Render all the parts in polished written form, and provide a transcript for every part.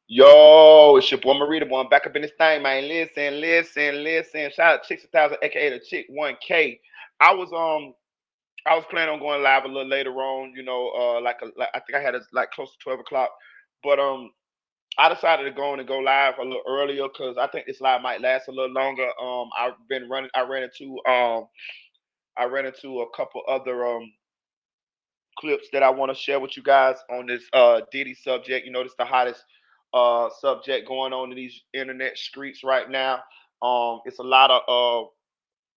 Yo, it's your boy Marita, boy. I'm back up in this thing, man. Listen. Shout out to Chicks 1000, aka the Chick 1K. I was I was planning on going live a little later on, like I think I had it like close to 12 o'clock. But I decided to go on and go live a little earlier because I think this live might last a little longer. I ran into a couple other clips that I want to share with you guys on this Diddy subject. You know, this the hottest subject going on in these internet streets right now. It's a lot of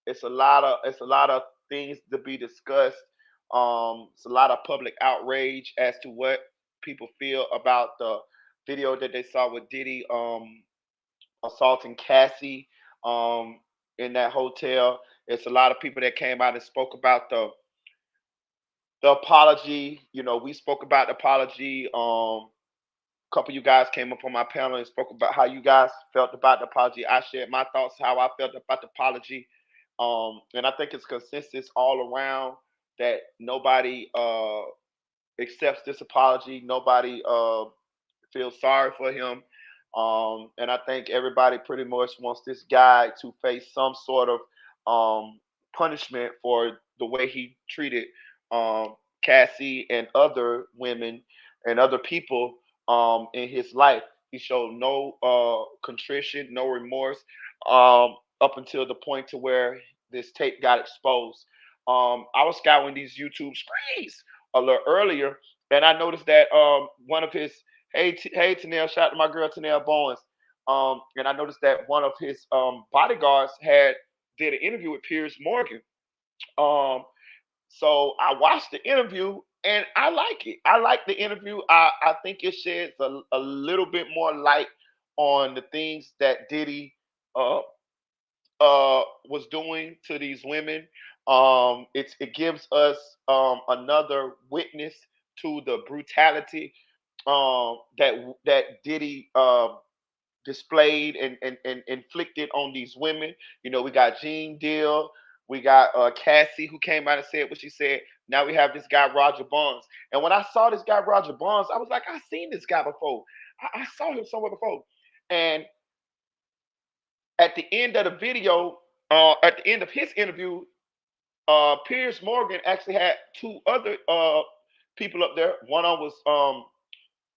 it's a lot of things to be discussed. It's a lot of public outrage as to what people feel about the video that they saw with Diddy assaulting Cassie in that hotel. It's a lot of people that came out and spoke about the apology. You know, we spoke about the apology. A couple of you guys came up on my panel and spoke about how you guys felt about the apology. I shared my thoughts, how I felt about the apology. And I think it's consensus all around that nobody accepts this apology. Nobody feels sorry for him. And I think everybody pretty much wants this guy to face some sort of punishment for the way he treated Cassie and other women and other people in his life. He showed no contrition, no remorse, up until the point to where this tape got exposed. I was scouring these YouTube screens a little earlier, and I noticed that one of his hey Tanel, shout out to my girl Tanel Bowens. And I noticed that one of his bodyguards had did an interview with Piers Morgan. Um, so I watched the interview and I like it. I like the interview. I think it sheds a little bit more light on the things that Diddy uh, was doing to these women. It gives us another witness to the brutality that Diddy displayed and inflicted on these women. You know, we got Jean Deal, we got Cassie who came out and said what she said. Now we have this guy Roger Bonds. And when I saw this guy Roger Bonds, I was like, I've seen this guy before. I saw him somewhere before. And at the end of the video, at the end of his interview, Piers Morgan actually had two other people up there. One of them was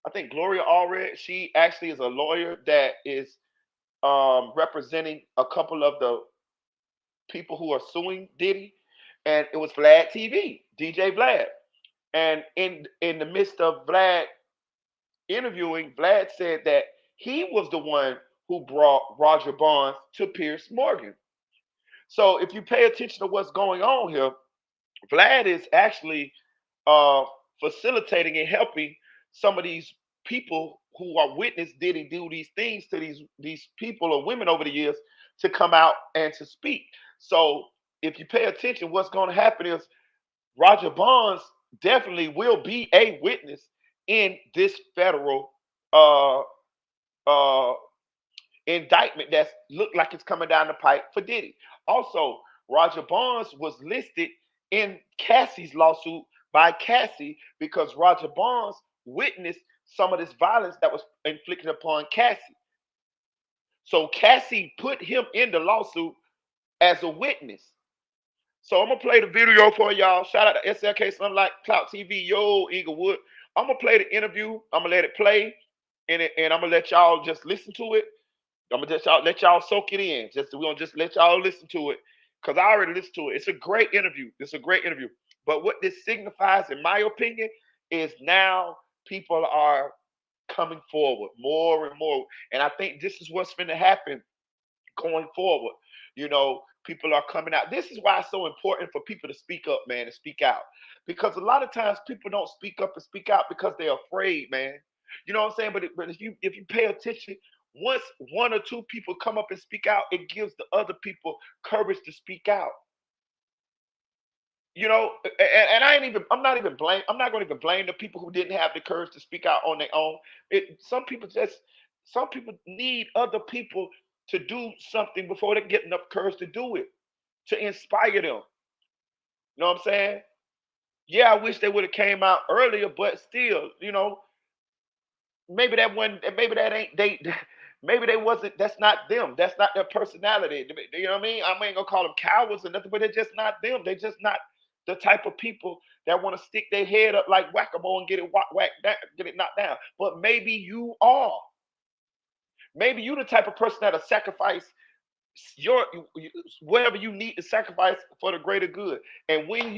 I think Gloria Allred. She actually is a lawyer that is representing a couple of the people who are suing Diddy, and it was Vlad TV, DJ Vlad. And in the midst of Vlad interviewing, Vlad said that he was the one who brought Roger Bonds to Piers Morgan. So if you pay attention to what's going on here, Vlad is actually uh, facilitating and helping some of these people who are witness Diddy do these things to these people or women over the years to come out and to speak. So if you pay attention, what's going to happen is Roger Bonds definitely will be a witness in this federal uh, uh, indictment that's looked like it's coming down the pipe for Diddy. Also, Roger Bonds was listed in Cassie's lawsuit by Cassie because Roger Bonds witnessed some of this violence that was inflicted upon Cassie. So Cassie put him in the lawsuit as a witness. So I'm gonna play the video for y'all. Shout out to SLK Sunlight Cloud TV, yo Inglewood. I'm gonna play the interview. I'm gonna let it play, and I'm gonna let y'all just listen to it. I'm gonna just let y'all soak it in. Just we're gonna just let y'all listen to it because I already listened to it. It's a great interview. It's a great interview. But what this signifies, in my opinion, is now people are coming forward more and more, and I think this is what's going to happen going forward. You know, people are coming out. This is why it's so important for people to speak up, man, and speak out. Because a lot of times people don't speak up and speak out because they're afraid, man. You know what I'm saying? But if you pay attention, once one or two people come up and speak out, it gives the other people courage to speak out. You know, and I'm not going to even blame the people who didn't have the courage to speak out on their own. Some people need other people to do something before they get enough courage to do it, to inspire them. You know what I'm saying? Yeah, I wish they would have came out earlier, but still, you know, maybe that one, maybe that ain't they. Maybe they wasn't. That's not them. That's not their personality. You know what I mean? I ain't gonna call them cowards or nothing, but they're just not them. They're just not the type of people that want to stick their head up like whack-a-mole and get it whacked down, get it knocked down. But maybe you are. Maybe you the type of person that'll sacrifice your whatever you need to sacrifice for the greater good. And when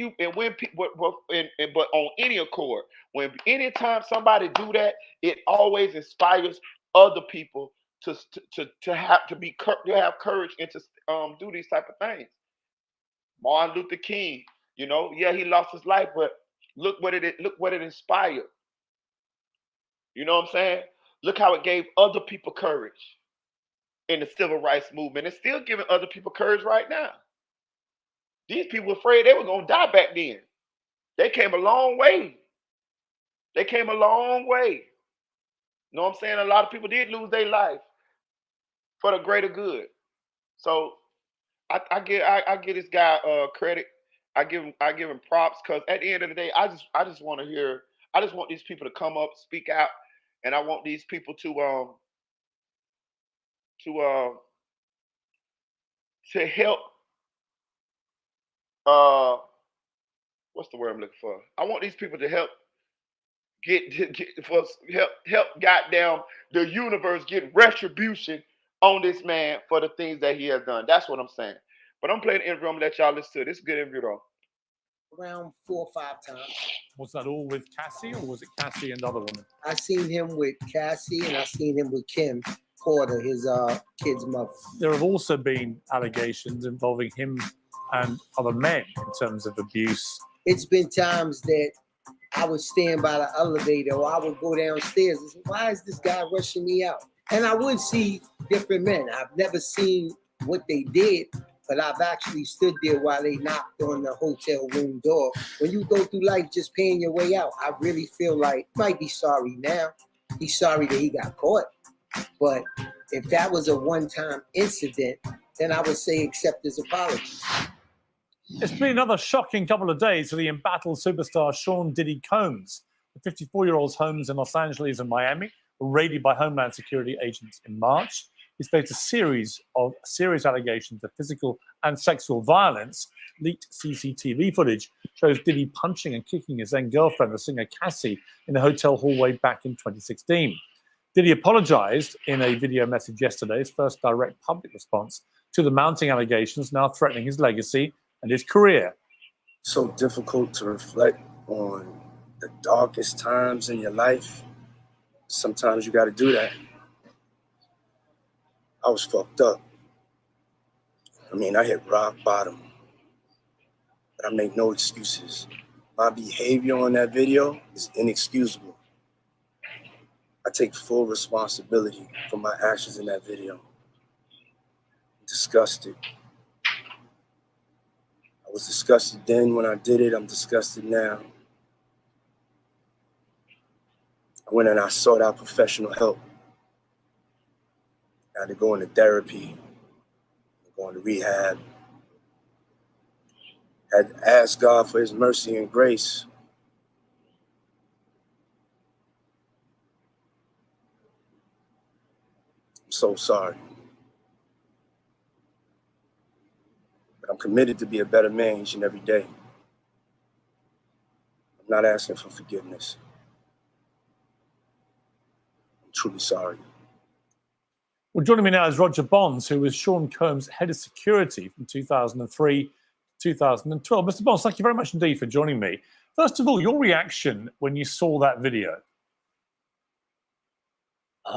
people but on any accord, when anytime somebody do that, it always inspires other people to have to have courage and to do these type of things. Martin Luther King, yeah, he lost his life, but look what it inspired. You know what I'm saying? Look how it gave other people courage in the civil rights movement. It's still giving other people courage right now. These people were afraid they were going to die back then. They came a long way. They came a long way. You know what I'm saying? A lot of people did lose their life for the greater good. So I give this guy credit. I give him props because at the end of the day, I just want to hear. I just want these people to come up, speak out, and I want these people to to help uh what's the word I'm looking for? I want these people to help get for help goddamn the universe get retribution on this man for the things that he has done. That's what I'm saying. But I'm playing the interview. I'm gonna let y'all listen to it. This is a good interview though. Around 4 or 5 times. Was that all with Cassie, or was it Cassie and other women? I seen him with Cassie, and I seen him with Kim Porter, his kid's mother. There have also been allegations involving him and other men in terms of abuse. It's been times that I would stand by the elevator, or I would go downstairs and say, why is this guy rushing me out? And I would see different men. I've never seen what they did, but I've actually stood there while they knocked on the hotel room door. When you go through life just paying your way out, I really feel like he might be sorry now. He's sorry that he got caught. But if that was a one-time incident, then I would say accept his apology. It's been another shocking couple of days for the embattled superstar Sean Diddy Combs. The 54-year-old's homes in Los Angeles and Miami were raided by Homeland Security agents in March. He's faced a series of serious allegations of physical and sexual violence. Leaked CCTV footage shows Diddy punching and kicking his then girlfriend, the singer Cassie, in the hotel hallway back in 2016. Diddy apologized in a video message yesterday, his first direct public response to the mounting allegations now threatening his legacy and his career. So difficult to reflect on the darkest times in your life. Sometimes you got to do that. I was fucked up. I mean, I hit rock bottom, but I make no excuses. My behavior on that video is inexcusable. I take full responsibility for my actions in that video. I'm disgusted. I was disgusted then when I did it. I'm disgusted now. I went and I sought out professional help. I had to go into therapy, go into rehab. I had to ask God for his mercy and grace. I'm so sorry. But I'm committed to be a better man each and every day. I'm not asking for forgiveness. I'm truly sorry. Well, joining me now is Roger Bonds, who was Sean Combs' head of security from 2003 to 2012. Mr. Bonds, thank you very much indeed for joining me. First of all, your reaction when you saw that video?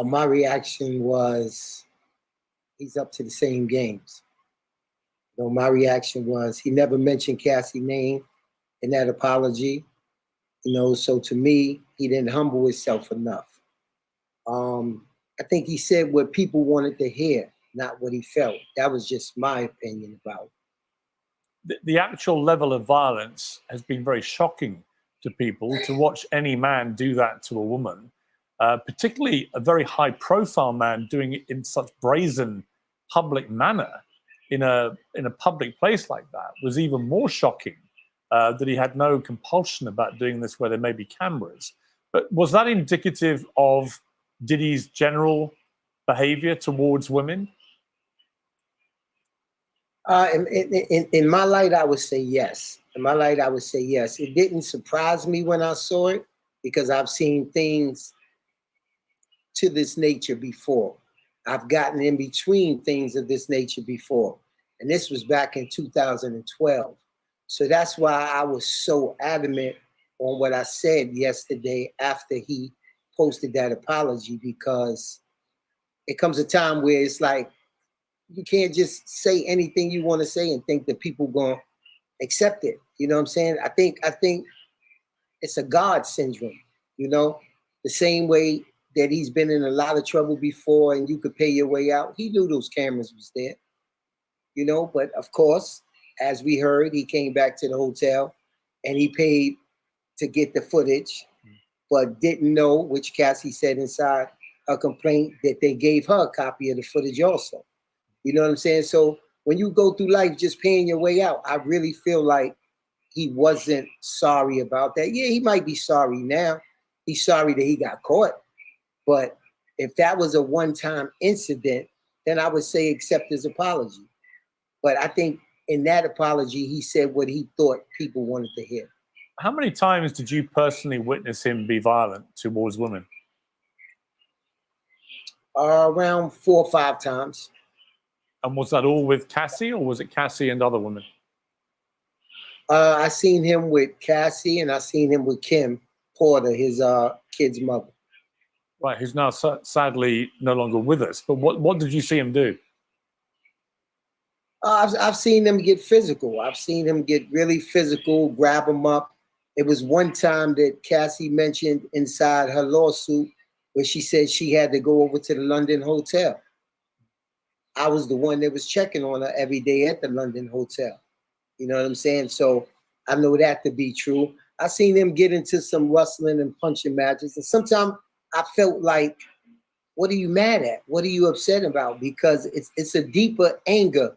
My reaction was, he's up to the same games. My reaction was, he never mentioned Cassie's name in that apology. So to me, he didn't humble himself enough. I think he said what people wanted to hear, not what he felt. That was just my opinion about it. The actual level of violence has been very shocking to people. To watch any man do that to a woman, particularly a very high-profile man doing it in such brazen public manner in a public place like that, was even more shocking. That he had no compulsion about doing this where there may be cameras. But was that indicative of Diddy's general behavior towards women? In my light, I would say yes. In my light, I would say yes. It didn't surprise me when I saw it because I've seen things to this nature before. I've gotten in between things of this nature before. And this was back in 2012. So that's why I was so adamant on what I said yesterday after he posted that apology, because it comes a time where it's like, you can't just say anything you want to say and think that people gonna accept it. You know what I'm saying? I think it's a God syndrome, you know, the same way that he's been in a lot of trouble before and you could pay your way out. He knew those cameras was there, you know, but of course, as we heard, he came back to the hotel and he paid to get the footage, but didn't know, which Cassie said inside her complaint, that they gave her a copy of the footage also. You know what I'm saying? So when you go through life just paying your way out, I really feel like he wasn't sorry about that. Yeah, he might be sorry now. He's sorry that he got caught. But if that was a one-time incident, then I would say accept his apology. But I think in that apology, he said what he thought people wanted to hear. How many times did you personally witness him be violent towards women? Around 4 or 5 times. And was that all with Cassie, or was it Cassie and other women? I seen him with Cassie, and I seen him with Kim Porter, his kid's mother. Right, who's now sadly no longer with us. But what did you see him do? I've seen them get physical. I've seen him get really physical, grab him up. It was one time that Cassie mentioned inside her lawsuit where she said she had to go over to the London hotel. I was the one that was checking on her every day at the London hotel. You know what I'm saying? So I know that to be true. I seen them get into some wrestling and punching matches. And sometimes I felt like, what are you mad at? What are you upset about? Because it's a deeper anger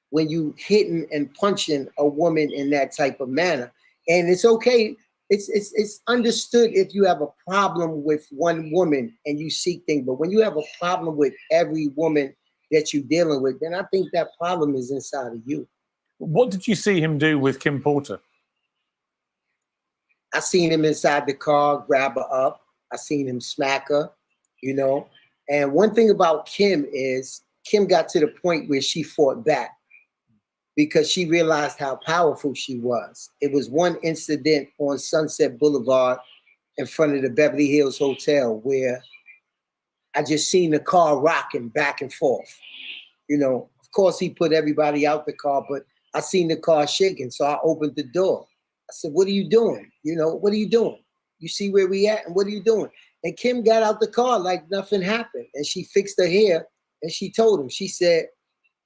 when you hitting and punching a woman in that type of manner. And it's okay. It's understood if you have a problem with one woman and you seek things. But when you have a problem with every woman that you're dealing with, then I think that problem is inside of you. What did you see him do with Kim Porter? I seen him inside the car, grab her up. I seen him smack her, you know. And one thing about Kim is Kim got to the point where she fought back because she realized how powerful she was. It was one incident on Sunset Boulevard in front of the Beverly Hills Hotel where I just seen the car rocking back and forth. You know, of course he put everybody out the car, but I seen the car shaking, so I opened the door. I said, what are you doing? You know, what are you doing? You see where we at and what are you doing? And Kim got out the car like nothing happened. And she fixed her hair and she told him, she said,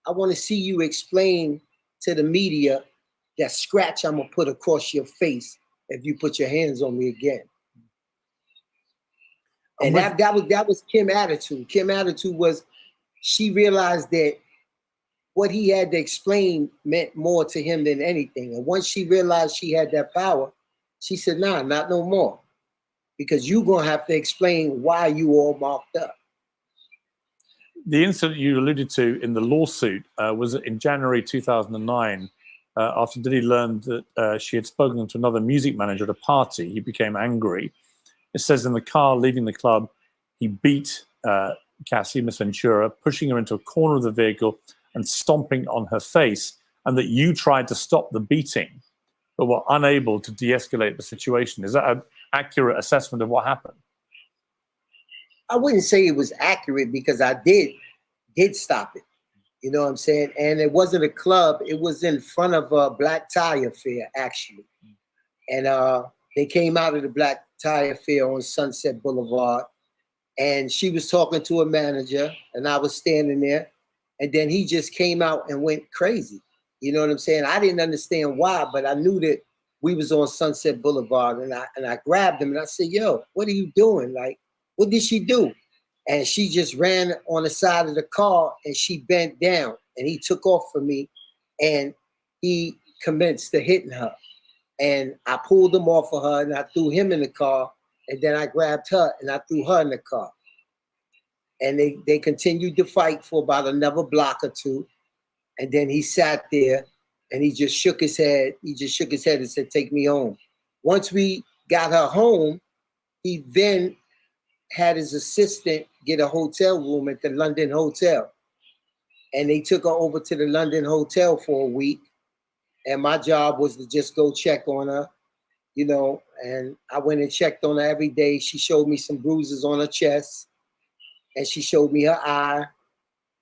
I want to see you explain to the media that scratch I'm gonna put across your face if you put your hands on me again. And that was Kim's attitude. Kim's attitude was she realized that what he had to explain meant more to him than anything. And once she realized she had that power, she said, nah, not no more. Because you're gonna have to explain why you all marked up. The incident you alluded to in the lawsuit was in January 2009. After Diddy learned that she had spoken to another music manager at a party, he became angry. It says in the car leaving the club, he beat Cassie, Miss Ventura, pushing her into a corner of the vehicle and stomping on her face, and that you tried to stop the beating, but were unable to de-escalate the situation. Is that an accurate assessment of what happened? I wouldn't say it was accurate because I did stop it. You know what I'm saying? And it wasn't a club. It was in front of a black tie affair, actually. And they came out of the black tie affair on Sunset Boulevard. And she was talking to a manager and I was standing there. And then he just came out and went crazy. You know what I'm saying? I didn't understand why, but I knew that we was on Sunset Boulevard, and I grabbed him and I said, yo, what are you doing? Like, what did she do? And she just ran on the side of the car and she bent down and he took off from me and he commenced to hitting her. And I pulled him off of her and I threw him in the car, and then I grabbed her and I threw her in the car. And they continued to fight for about another block or two. And then he sat there and he just shook his head. He just shook his head and said, take me home. Once we got her home, he then had his assistant get a hotel room at the London Hotel. And they took her over to the London Hotel for a week. And my job was to just go check on her, you know, and I went and checked on her every day. She showed me some bruises on her chest and she showed me her eye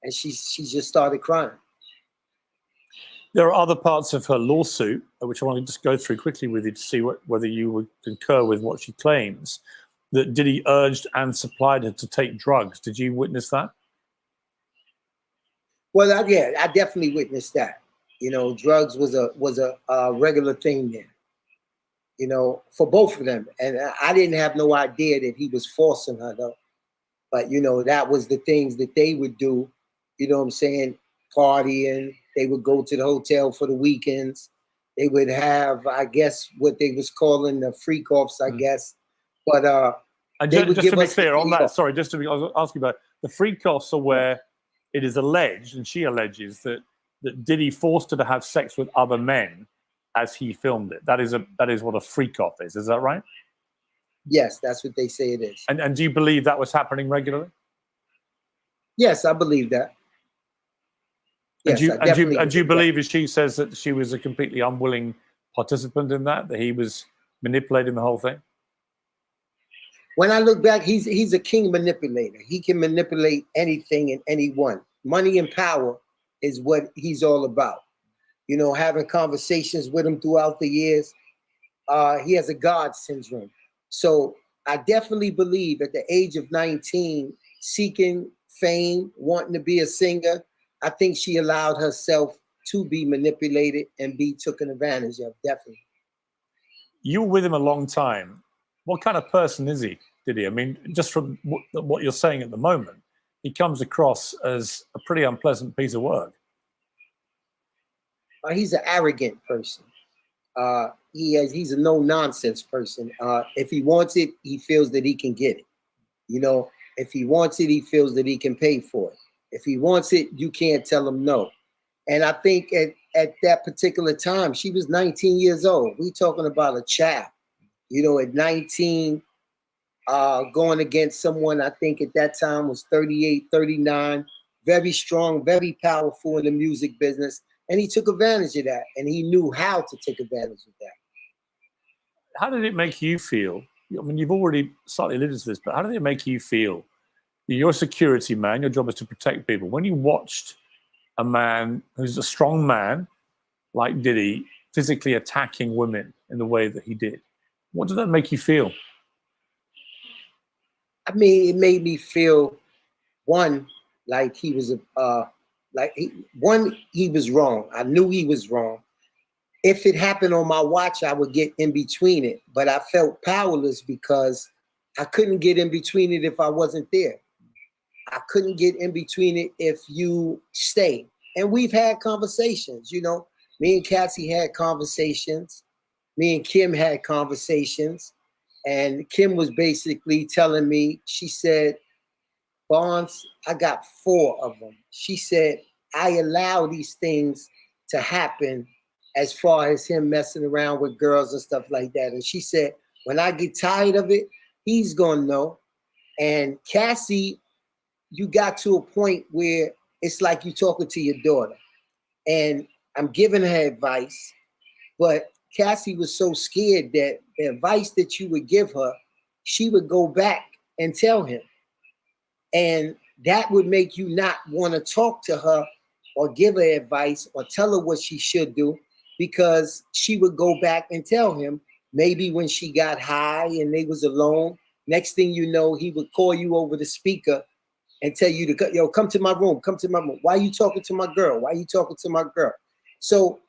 and she just started crying. There are other parts of her lawsuit, which I want to just go through quickly with you to see whether you would concur with what she claims, that Diddy urged and supplied her to take drugs. Did you witness that? Well, yeah, I definitely witnessed that. You know, drugs was a regular thing there, you know, for both of them. And I didn't have no idea that he was forcing her, though. But, you know, that was the things that they would do, you know what I'm saying, partying. They would go to the hotel for the weekends. They would have, I guess, what they was calling the freak-offs, I guess. But and they would just give to be us clear on that, off. sorry, just to be, I was asking about the freak-offs are where it is alleged, and she alleges, that Diddy forced her to have sex with other men as he filmed it. That is what a freak-off is. Is that right? Yes, that's what they say it is. And do you believe that was happening regularly? Yes, I believe that. Yes, And do you believe, as she says, that she was a completely unwilling participant in that he was manipulating the whole thing? When I look back, he's a king manipulator. He can manipulate anything and anyone. Money and power is what he's all about. You know, having conversations with him throughout the years, he has a God syndrome. So I definitely believe at the age of 19, seeking fame, wanting to be a singer, I think she allowed herself to be manipulated and be taken advantage of, definitely. You were with him a long time. What kind of person is he, Diddy? I mean, just from what you're saying at the moment, he comes across as a pretty unpleasant piece of work. He's an arrogant person. He's a no-nonsense person. If he wants it, he feels that he can get it. You know, if he wants it, he feels that he can pay for it. If he wants it, you can't tell him no. And I think at that particular time, she was 19 years old. We're talking about a child. You know, at 19, going against someone I think at that time was 38, 39, very strong, very powerful in the music business. And he took advantage of that. And he knew how to take advantage of that. How did it make you feel? I mean, you've already slightly alluded to this, but how did it make you feel? You're a security man. Your job is to protect people. When you watched a man who's a strong man like Diddy physically attacking women in the way that he did, what did that make you feel? I mean, it made me feel, one, like he was he was wrong. I knew he was wrong. If it happened on my watch, I would get in between it, but I felt powerless because I couldn't get in between it if I wasn't there. I couldn't get in between it if you stay. And we've had conversations, you know. Me and Cassie had conversations. Me and Kim had conversations. And Kim was basically telling me, she said, Barnes, I got 4 of them. She said, I allow these things to happen as far as him messing around with girls and stuff like that. And she said, when I get tired of it, he's gonna know. And Cassie, you got to a point where it's like you talking to your daughter. And I'm giving her advice, but Cassie was so scared that the advice that you would give her, she would go back and tell him. And that would make you not want to talk to her or give her advice or tell her what she should do, because she would go back and tell him. Maybe when she got high and they was alone, next thing you know, he would call you over the speaker and tell you to, yo, come to my room, come to my room. Why are you talking to my girl? Why are you talking to my girl? So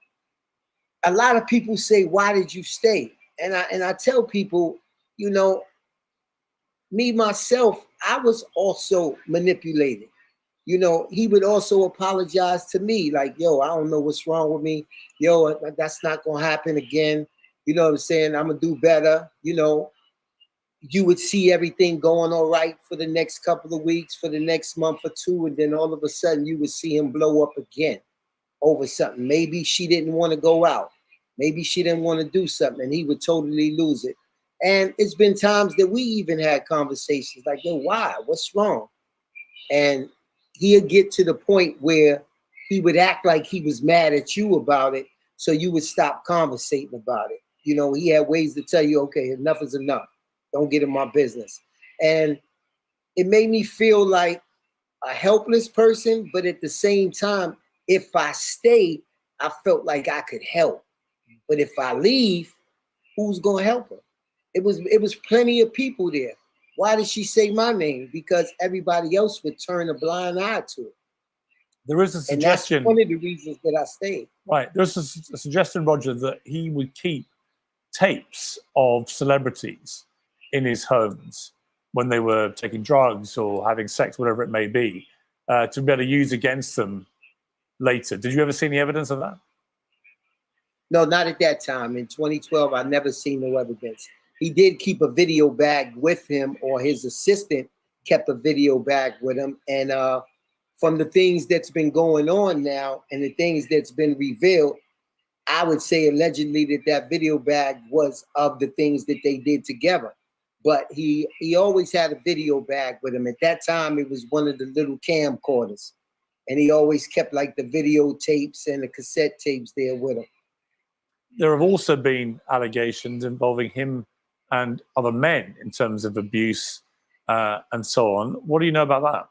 a lot of people say, why did you stay? And I tell people, you know, me, myself, I was also manipulated. You know, he would also apologize to me like, yo, I don't know what's wrong with me. Yo, that's not going to happen again. You know what I'm saying? I'm going to do better. You know, you would see everything going all right for the next couple of weeks, for the next month or two, and then all of a sudden you would see him blow up again over something. Maybe she didn't want to go out. Maybe she didn't want to do something, and he would totally lose it. And it's been times that we even had conversations like, yo, why? What's wrong? And he'd get to the point where he would act like he was mad at you about it, so you would stop conversating about it. You know, he had ways to tell you, okay, enough is enough. Don't get in my business. And it made me feel like a helpless person, but at the same time, if I stay, I felt like I could help. But if I leave, who's gonna help her? It was plenty of people there. Why did she say my name? Because everybody else would turn a blind eye to it. There is a And that's suggestion. one of the reasons that I stayed. Right. There's a suggestion, Roger, that he would keep tapes of celebrities in his homes when they were taking drugs or having sex, whatever it may be, to be able to use against them later. Did you ever see any evidence of that? No, not at that time. In 2012, I never seen no evidence. He did keep a video bag with him, or his assistant kept a video bag with him. And from the things that's been going on now and the things that's been revealed, I would say allegedly that video bag was of the things that they did together. But he always had a video bag with him. At that time, it was one of the little camcorders. And he always kept like the videotapes and the cassette tapes there with him. There have also been allegations involving him and other men in terms of abuse and so on. What do you know about that?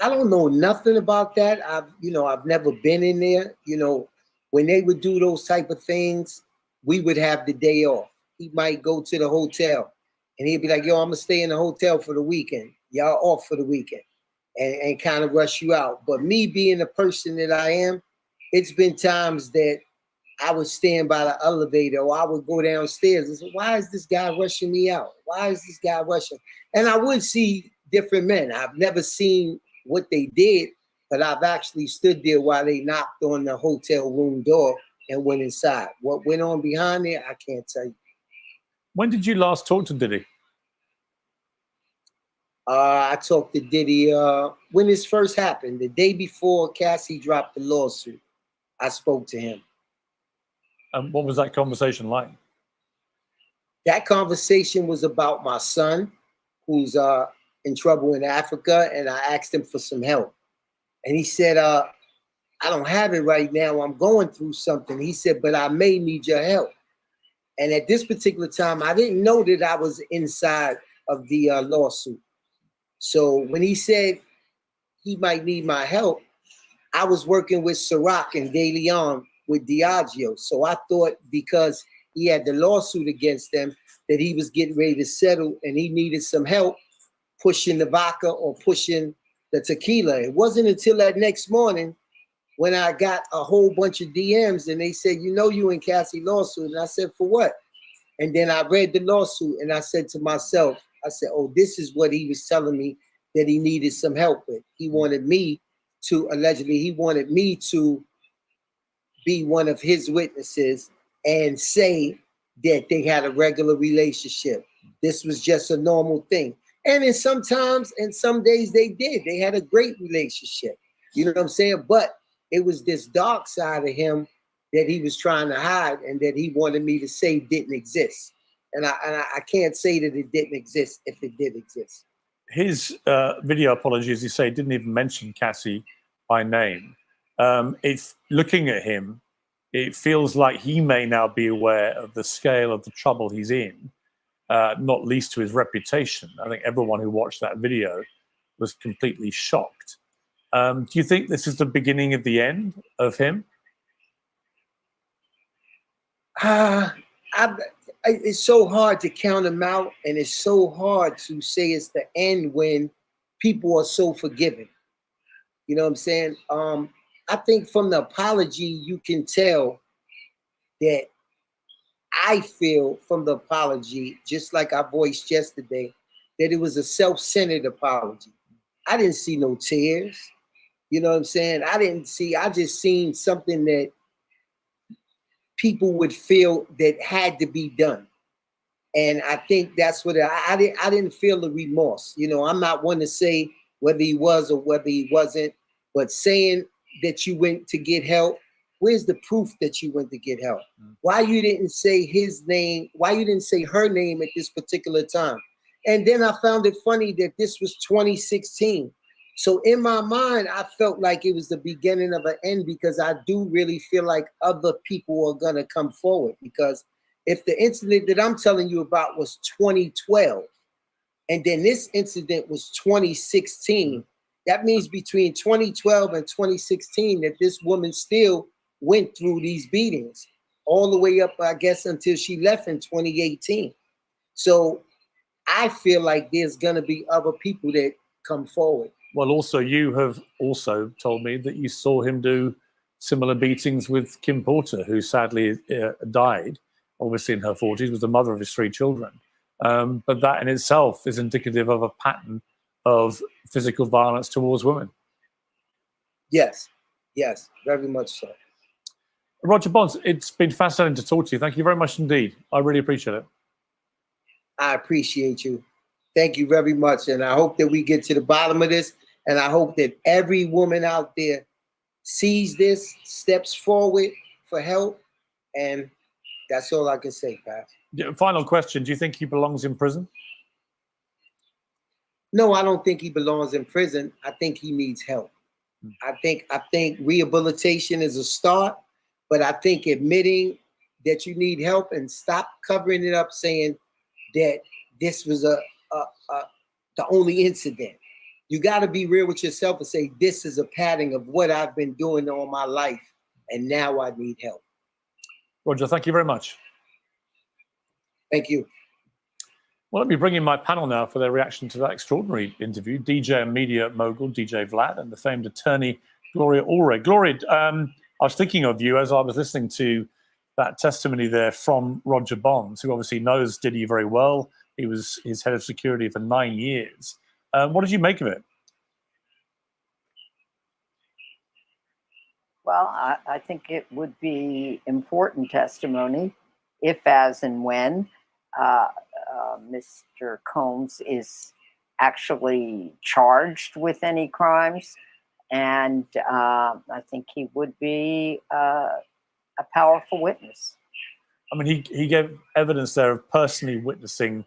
I don't know nothing about that. I've never been in there. You know, when they would do those type of things, we would have the day off. He might go to the hotel and he'd be like, yo, I'm gonna stay in the hotel for the weekend. Y'all off for the weekend, and kind of rush you out. But me being the person that I am, it's been times that I would stand by the elevator or I would go downstairs and say, why is this guy rushing me out? Why is this guy rushing? And I would see different men. I've never seen what they did, but I've actually stood there while they knocked on the hotel room door and went inside. What went on behind there, I can't tell you. When did you last talk to Diddy? I talked to Diddy when this first happened, the day before Cassie dropped the lawsuit. I spoke to him. And what was that conversation like? That conversation was about my son, who's in trouble in Africa, and I asked him for some help. And he said, I don't have it right now. I'm going through something. He said, but I may need your help. And at this particular time, I didn't know that I was inside of the lawsuit. So when he said he might need my help, I was working with Ciroc and De Leon with Diageo. So I thought because he had the lawsuit against them that he was getting ready to settle and he needed some help pushing the vodka or pushing the tequila. It wasn't until that next morning when I got a whole bunch of DMs and they said, you know, you and Cassie lawsuit. And I said, for what? And then I read the lawsuit and I said to myself, I said, oh, this is what he was telling me that he needed some help with. He wanted me to, allegedly, he wanted me to be one of his witnesses and say that they had a regular relationship. This was just a normal thing. And in sometimes, and some days they did. They had a great relationship. You know what I'm saying? But it was this dark side of him that he was trying to hide and that he wanted me to say didn't exist. And I can't say that it didn't exist if it did exist. His video apology, as you say, didn't even mention Cassie by name. It's looking at him, it feels like he may now be aware of the scale of the trouble he's in, not least to his reputation. I think everyone who watched that video was completely shocked. Do you think this is the beginning of the end of him? It's so hard to count him out, and it's so hard to say it's the end when people are so forgiving. You know what I'm saying? I think from the apology, you can tell that I feel from the apology, just like I voiced yesterday, that it was a self-centered apology. I didn't see no tears. You know what I'm saying? I just seen something that people would feel that had to be done. And I think that's what I didn't feel the remorse. You know, I'm not one to say whether he was or whether he wasn't, but saying that you went to get help, where's the proof that you went to get help? Why you didn't say his name? Why you didn't say her name at this particular time? And then I found it funny that this was 2016. So in my mind, I felt like it was the beginning of an end, because I do really feel like other people are gonna come forward. Because if the incident that I'm telling you about was 2012, and then this incident was 2016, that means between 2012 and 2016 that this woman still went through these beatings all the way up, I guess, until she left in 2018. So I feel like there's gonna be other people that come forward. Well, also, you have also told me that you saw him do similar beatings with Kim Porter, who sadly died, obviously in her 40s, was the mother of his 3 children. But that in itself is indicative of a pattern of physical violence towards women. Yes, yes, very much so. Roger Bonds, it's been fascinating to talk to you. Thank you very much indeed. I really appreciate it. I appreciate you. Thank you very much. And I hope that we get to the bottom of this. And I hope that every woman out there sees this, steps forward for help. And that's all I can say, Pat. Yeah, final question. Do you think he belongs in prison? No, I don't think he belongs in prison. I think he needs help. I think rehabilitation is a start, but I think admitting that you need help and stop covering it up saying that this was the only incident. You got to be real with yourself and say, this is a pattern of what I've been doing all my life, and now I need help. Roger, thank you very much. Thank you. Well, let me bring in my panel now for their reaction to that extraordinary interview. DJ and media mogul DJ Vlad and the famed attorney Gloria Allred. Gloria, I was thinking of you as I was listening to that testimony there from Roger Bonds, who obviously knows Diddy very well. He was his head of security for 9 years. What did you make of it? Well, I think it would be important testimony if, as, and when Mr. Combs is actually charged with any crimes. And I think he would be a powerful witness. I mean, he gave evidence there of personally witnessing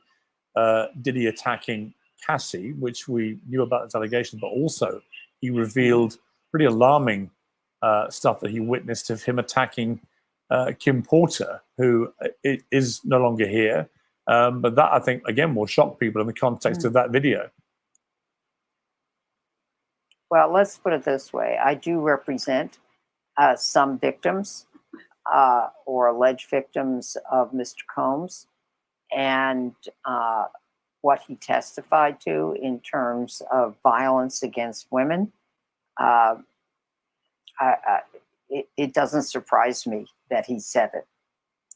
Diddy attacking Cassie, which we knew about its allegations, but also he revealed pretty alarming stuff that he witnessed of him attacking Kim Porter, who is no longer here. But that, I think, again, will shock people in the context of that video. Well, let's put it this way. I do represent some victims or alleged victims of Mr. Combs, and what he testified to in terms of violence against women. It doesn't surprise me that he said it.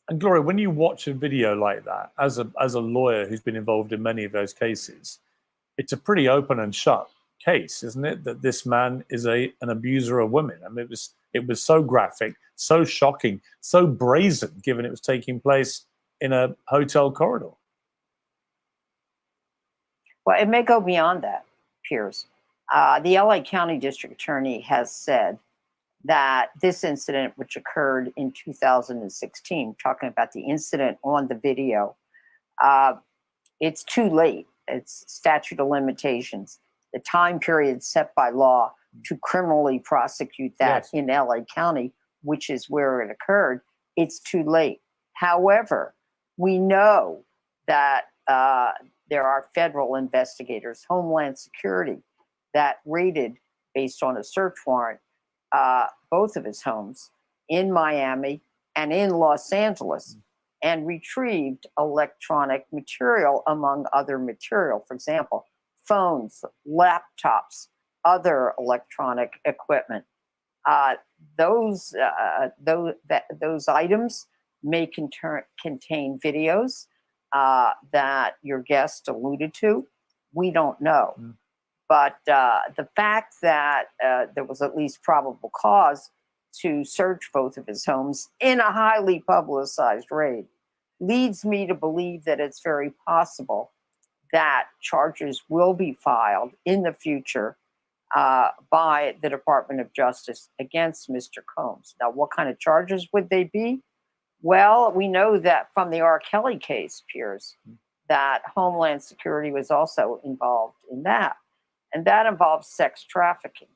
And Gloria, when you watch a video like that, as a lawyer who's been involved in many of those cases, it's a pretty open and shut case, isn't it? That this man is an abuser of women. I mean, it was so graphic, so shocking, so brazen, given it was taking place in a hotel corridor. Well, it may go beyond that, Piers. The LA County District Attorney has said that this incident, which occurred in 2016, talking about the incident on the video, it's too late. It's statute of limitations. The time period set by law to criminally prosecute that in LA County, which is where it occurred, it's too late. However, we know that there are federal investigators, Homeland Security, that raided, based on a search warrant, both of his homes in Miami and in Los Angeles, and retrieved electronic material, among other material. For example, phones, laptops, other electronic equipment. Those items may contain videos that your guest alluded to. We don't know. But the fact that there was at least probable cause to search both of his homes in a highly publicized raid leads me to believe that it's very possible that charges will be filed in the future by the Department of Justice against Mr. Combs. Now, what kind of charges would they be? Well, we know that from the R. Kelly case, Piers, that Homeland Security was also involved in that. And that involves sex trafficking.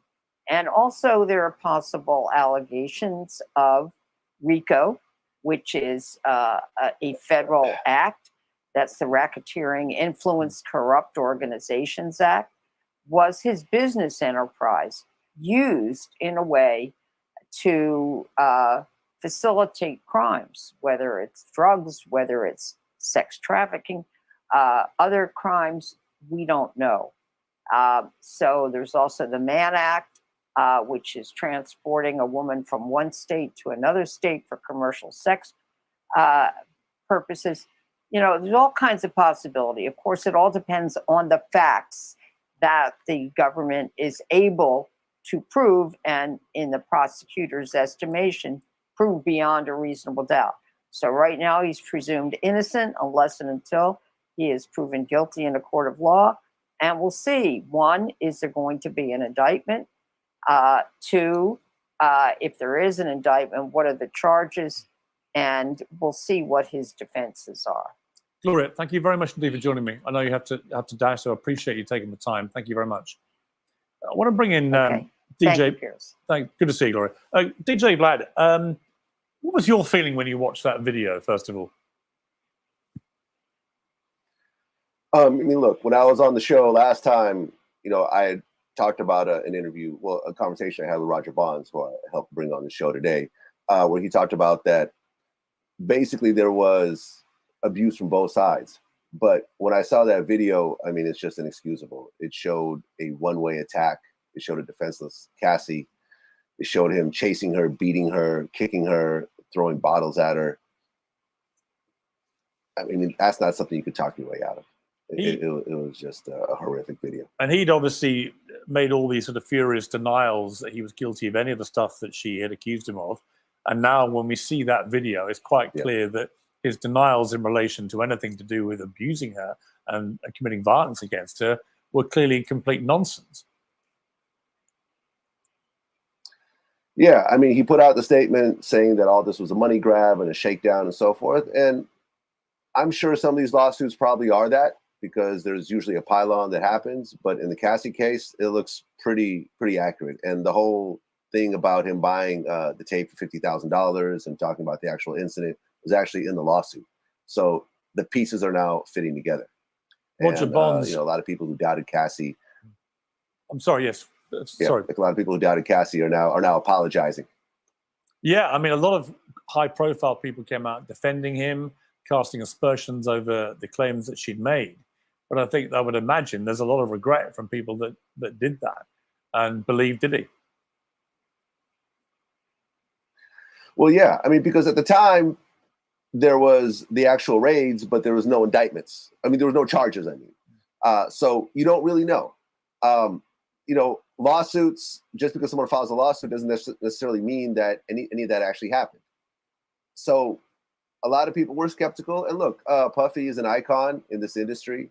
And also there are possible allegations of RICO, which is a federal act. That's the Racketeering Influence Corrupt Organizations Act. Was his business enterprise used in a way to facilitate crimes, whether it's drugs, whether it's sex trafficking, other crimes, we don't know. So there's also the Mann Act, which is transporting a woman from one state to another state for commercial sex purposes. You know, there's all kinds of possibility. Of course, it all depends on the facts that the government is able to prove, and in the prosecutor's estimation, prove beyond a reasonable doubt. So right now he's presumed innocent unless and until he is proven guilty in a court of law. And we'll see. One, is there going to be an indictment? Two, if there is an indictment, what are the charges? And we'll see what his defenses are. Gloria, thank you very much indeed for joining me. I know you have to dash, so I appreciate you taking the time. Thank you very much. I want to bring in Okay. DJ. Thank you, Piers. Good to see you, Gloria. DJ Vlad, what was your feeling when you watched that video, first of all? I mean, look, when I was on the show last time, you know, I had talked about an interview, well, a conversation I had with Roger Bonds, who I helped bring on the show today, where he talked about that basically there was abuse from both sides. But when I saw that video, I mean, it's just inexcusable. It showed a one-way attack. It showed a defenseless Cassie. It showed him chasing her, beating her, kicking her, throwing bottles at her. I mean, that's not something you could talk your way out of. It was just a horrific video. And he'd obviously made all these sort of furious denials that he was guilty of any of the stuff that she had accused him of. And now when we see that video, it's quite clear that his denials in relation to anything to do with abusing her and committing violence against her were clearly complete nonsense. Yeah, I mean, he put out the statement saying that all this was a money grab and a shakedown and so forth. And I'm sure some of these lawsuits probably are that, because there's usually a pile-on that happens. But in the Cassie case, it looks pretty accurate. And the whole thing about him buying the tape for $50,000 and talking about the actual incident was actually in the lawsuit. So the pieces are now fitting together. Roger Bonds, you know, a lot of people who doubted Cassie. I'm sorry. Yes. Sorry. Like a lot of people who doubted Cassie are now apologizing. Yeah, I mean, a lot of high-profile people came out defending him, casting aspersions over the claims that she'd made. But I think I would imagine there's a lot of regret from people that did that and believed Diddy. Well, yeah, I mean, because at the time there was the actual raids, but there was no indictments. I mean, there was no charges. I mean, so you don't really know. You know, lawsuits, just because someone files a lawsuit doesn't necessarily mean that any of that actually happened. So a lot of people were skeptical. And look, Puffy is an icon in this industry.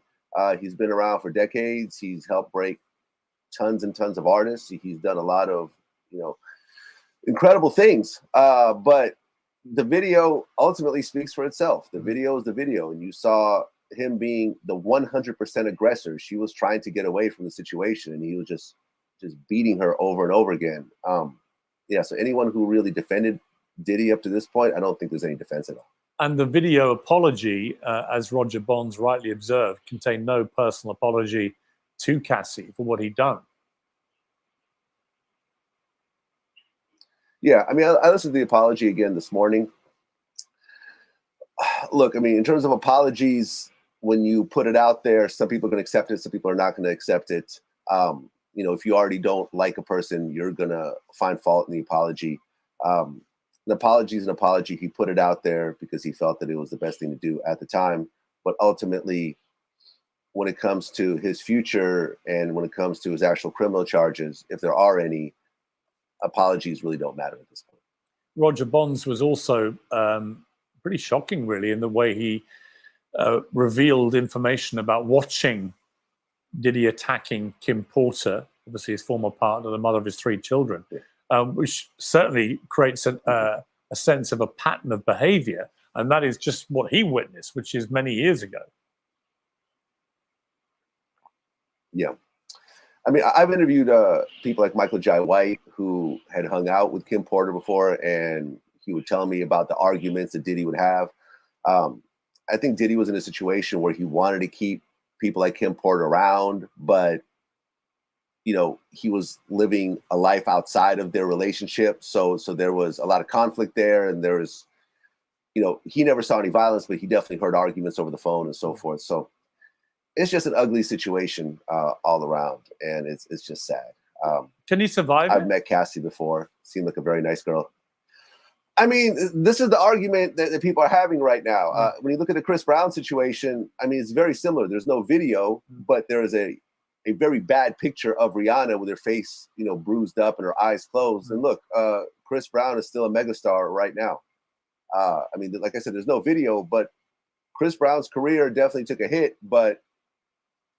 He's been around for decades. He's helped break tons and tons of artists. He's done a lot of, you know, incredible things. But the video ultimately speaks for itself. The video is the video. And you saw him being the 100% aggressor. She was trying to get away from the situation, and he was just beating her over and over again. Yeah, so anyone who really defended Diddy up to this point, I don't think there's any defense at all. And the video apology, as Roger Bonds rightly observed, contained no personal apology to Cassie for what he'd done. Yeah, I mean, I listened to the apology again this morning. Look, I mean, in terms of apologies, when you put it out there, some people are going to accept it, some people are not going to accept it. You know, if you already don't like a person, you're going to find fault in the apology. An apology is an apology. He put it out there because he felt that it was the best thing to do at the time. But ultimately, when it comes to his future and when it comes to his actual criminal charges, if there are any, apologies really don't matter at this point. Roger Bonds was also pretty shocking, really, in the way he revealed information about watching Diddy attacking Kim Porter, obviously his former partner, the mother of his 3 children, which certainly creates a sense of a pattern of behavior. And that is just what he witnessed, which is many years ago. Yeah. I mean, I've interviewed people like Michael Jai White, who had hung out with Kim Porter before, and he would tell me about the arguments that Diddy would have. I think Diddy was in a situation where he wanted to keep people like Kim Porter around, but you know, he was living a life outside of their relationship. So there was a lot of conflict there, and there was, you know, he never saw any violence, but he definitely heard arguments over the phone and so forth. So it's just an ugly situation all around, and it's just sad. Can he survive I've it? met Cassie before. Seemed like a very nice girl. I mean, this is the argument that people are having right now. When you look at the Chris Brown situation, I mean, it's very similar. There's no video, but there is a very bad picture of Rihanna with her face, you know, bruised up and her eyes closed. And look, Chris Brown is still a megastar right now. I mean, like I said, there's no video, but Chris Brown's career definitely took a hit, but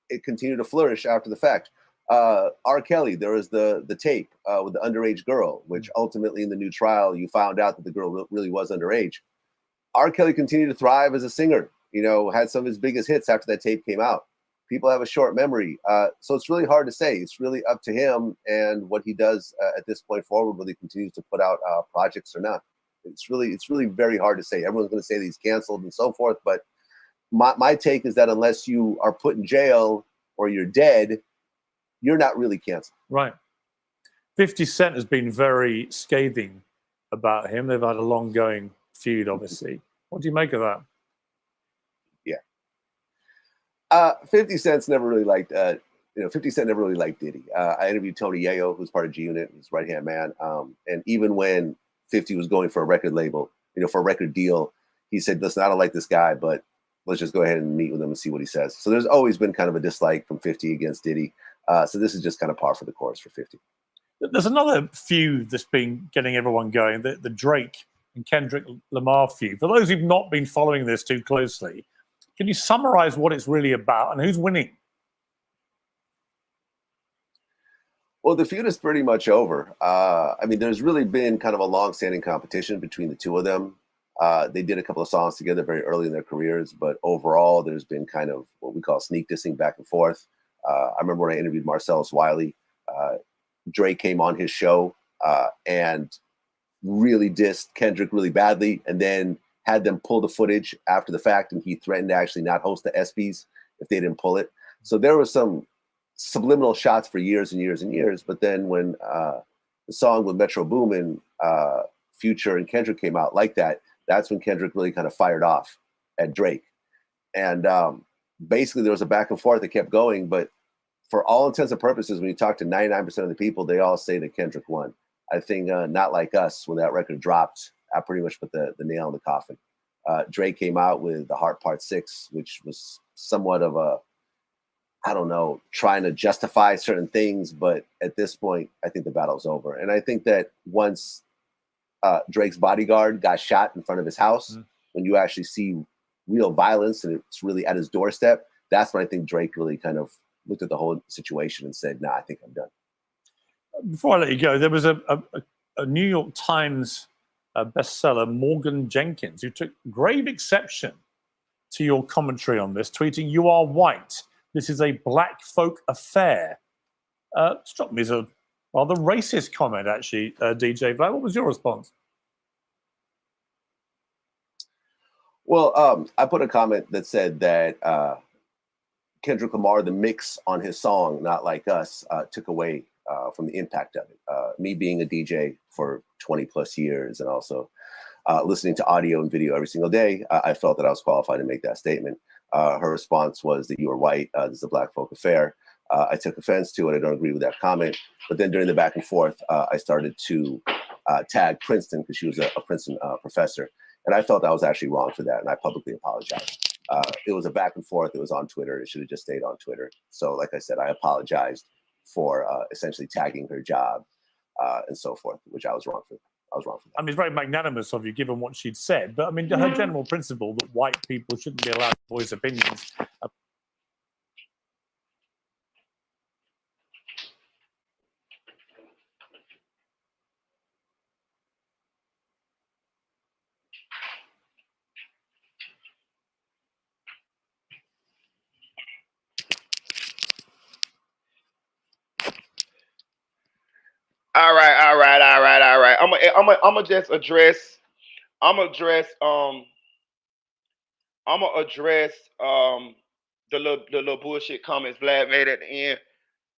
it continued to flourish after the fact. R. Kelly, there was the tape with the underage girl, which ultimately in the new trial, you found out that the girl really was underage. R. Kelly continued to thrive as a singer, you know, had some of his biggest hits after that tape came out. People have a short memory. So it's really hard to say. It's really up to him and what he does at this point forward, whether he continues to put out projects or not. It's really very hard to say. Everyone's going to say that he's canceled and so forth. But my take is that unless you are put in jail or you're dead, you're not really canceled. Right. 50 Cent has been very scathing about him. They've had a long-going feud, obviously. What do you make of that? 50 Cent's never really liked, 50 Cent never really liked Diddy. I interviewed Tony Yayo, who's part of G Unit, his right-hand man. And even when 50 was going for a record label, you know, for a record deal, he said, listen, I don't like this guy, but let's just go ahead and meet with him and see what he says. So there's always been kind of a dislike from 50 against Diddy. So this is just kind of par for the course for 50. There's another feud that's been getting everyone going, the Drake and Kendrick Lamar feud. For those who've not been following this too closely, can you summarize what it's really about and who's winning? Well, the feud is pretty much over. I mean, there's really been kind of a long-standing competition between the two of them. They did a couple of songs together very early in their careers, but overall, there's been kind of what we call sneak dissing back and forth. I remember when I interviewed Marcellus Wiley, Drake came on his show and really dissed Kendrick really badly, and then had them pull the footage after the fact, and he threatened to actually not host the ESPYs if they didn't pull it. So there was some subliminal shots for years and years and years. But then when the song with Metro Boomin, Future and Kendrick came out like that, that's when Kendrick really kind of fired off at Drake. And basically there was a back and forth that kept going. But for all intents and purposes, when you talk to 99% of the people, they all say that Kendrick won. I think Not Like Us, when that record dropped, I pretty much put the nail in the coffin. Drake came out with The Heart Part 6, which was somewhat of a, I don't know, trying to justify certain things. But at this point, I think the battle's over. And I think that once Drake's bodyguard got shot in front of his house, when you actually see real violence and it's really at his doorstep, that's when I think Drake really kind of looked at the whole situation and said, nah, I think I'm done. Before I let you go, there was a New York Times bestseller, Morgan Jenkins, who took grave exception to your commentary on this, tweeting, "You are white. This is a black folk affair." Struck me as a rather racist comment, actually, DJ Vlad. What was your response? Well, I put a comment that said that Kendrick Lamar, the mix on his song, Not Like Us, took away from the impact of it. Me being a DJ for 20 plus years and also listening to audio and video every single day, I felt that I was qualified to make that statement. Her response was that you are white. This is a black folk affair. I took offense to it. I don't agree with that comment. But then during the back and forth, I started to tag Princeton because she was a Princeton professor. And I felt I was actually wrong for that. And I publicly apologized. It was a back and forth. It was on Twitter. It should have just stayed on Twitter. So like I said, I apologized for essentially tagging her job and so forth, which I was wrong for. I was wrong for that. I mean, it's very magnanimous of you, given what she'd said. But I mean, her general principle that white people shouldn't be allowed to voice opinions. All right, all right, all right, all right. I'm gonna just address. I'm gonna address. I'm gonna address the little bullshit comments Vlad made at the end.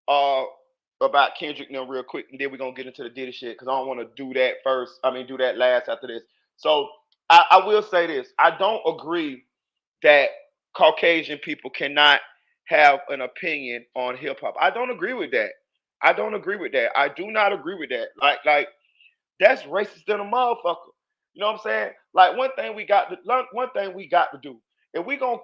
Uh, about Kendrick now real quick, and then we're gonna get into the Diddy shit because I don't want to do that first. I mean, do that last after this. So I will say this: I don't agree that Caucasian people cannot have an opinion on hip hop. I don't agree with that. I don't agree with that. I do not agree with that. Like that's racist than a motherfucker. You know what I'm saying? Like one thing we got to do. If we gonna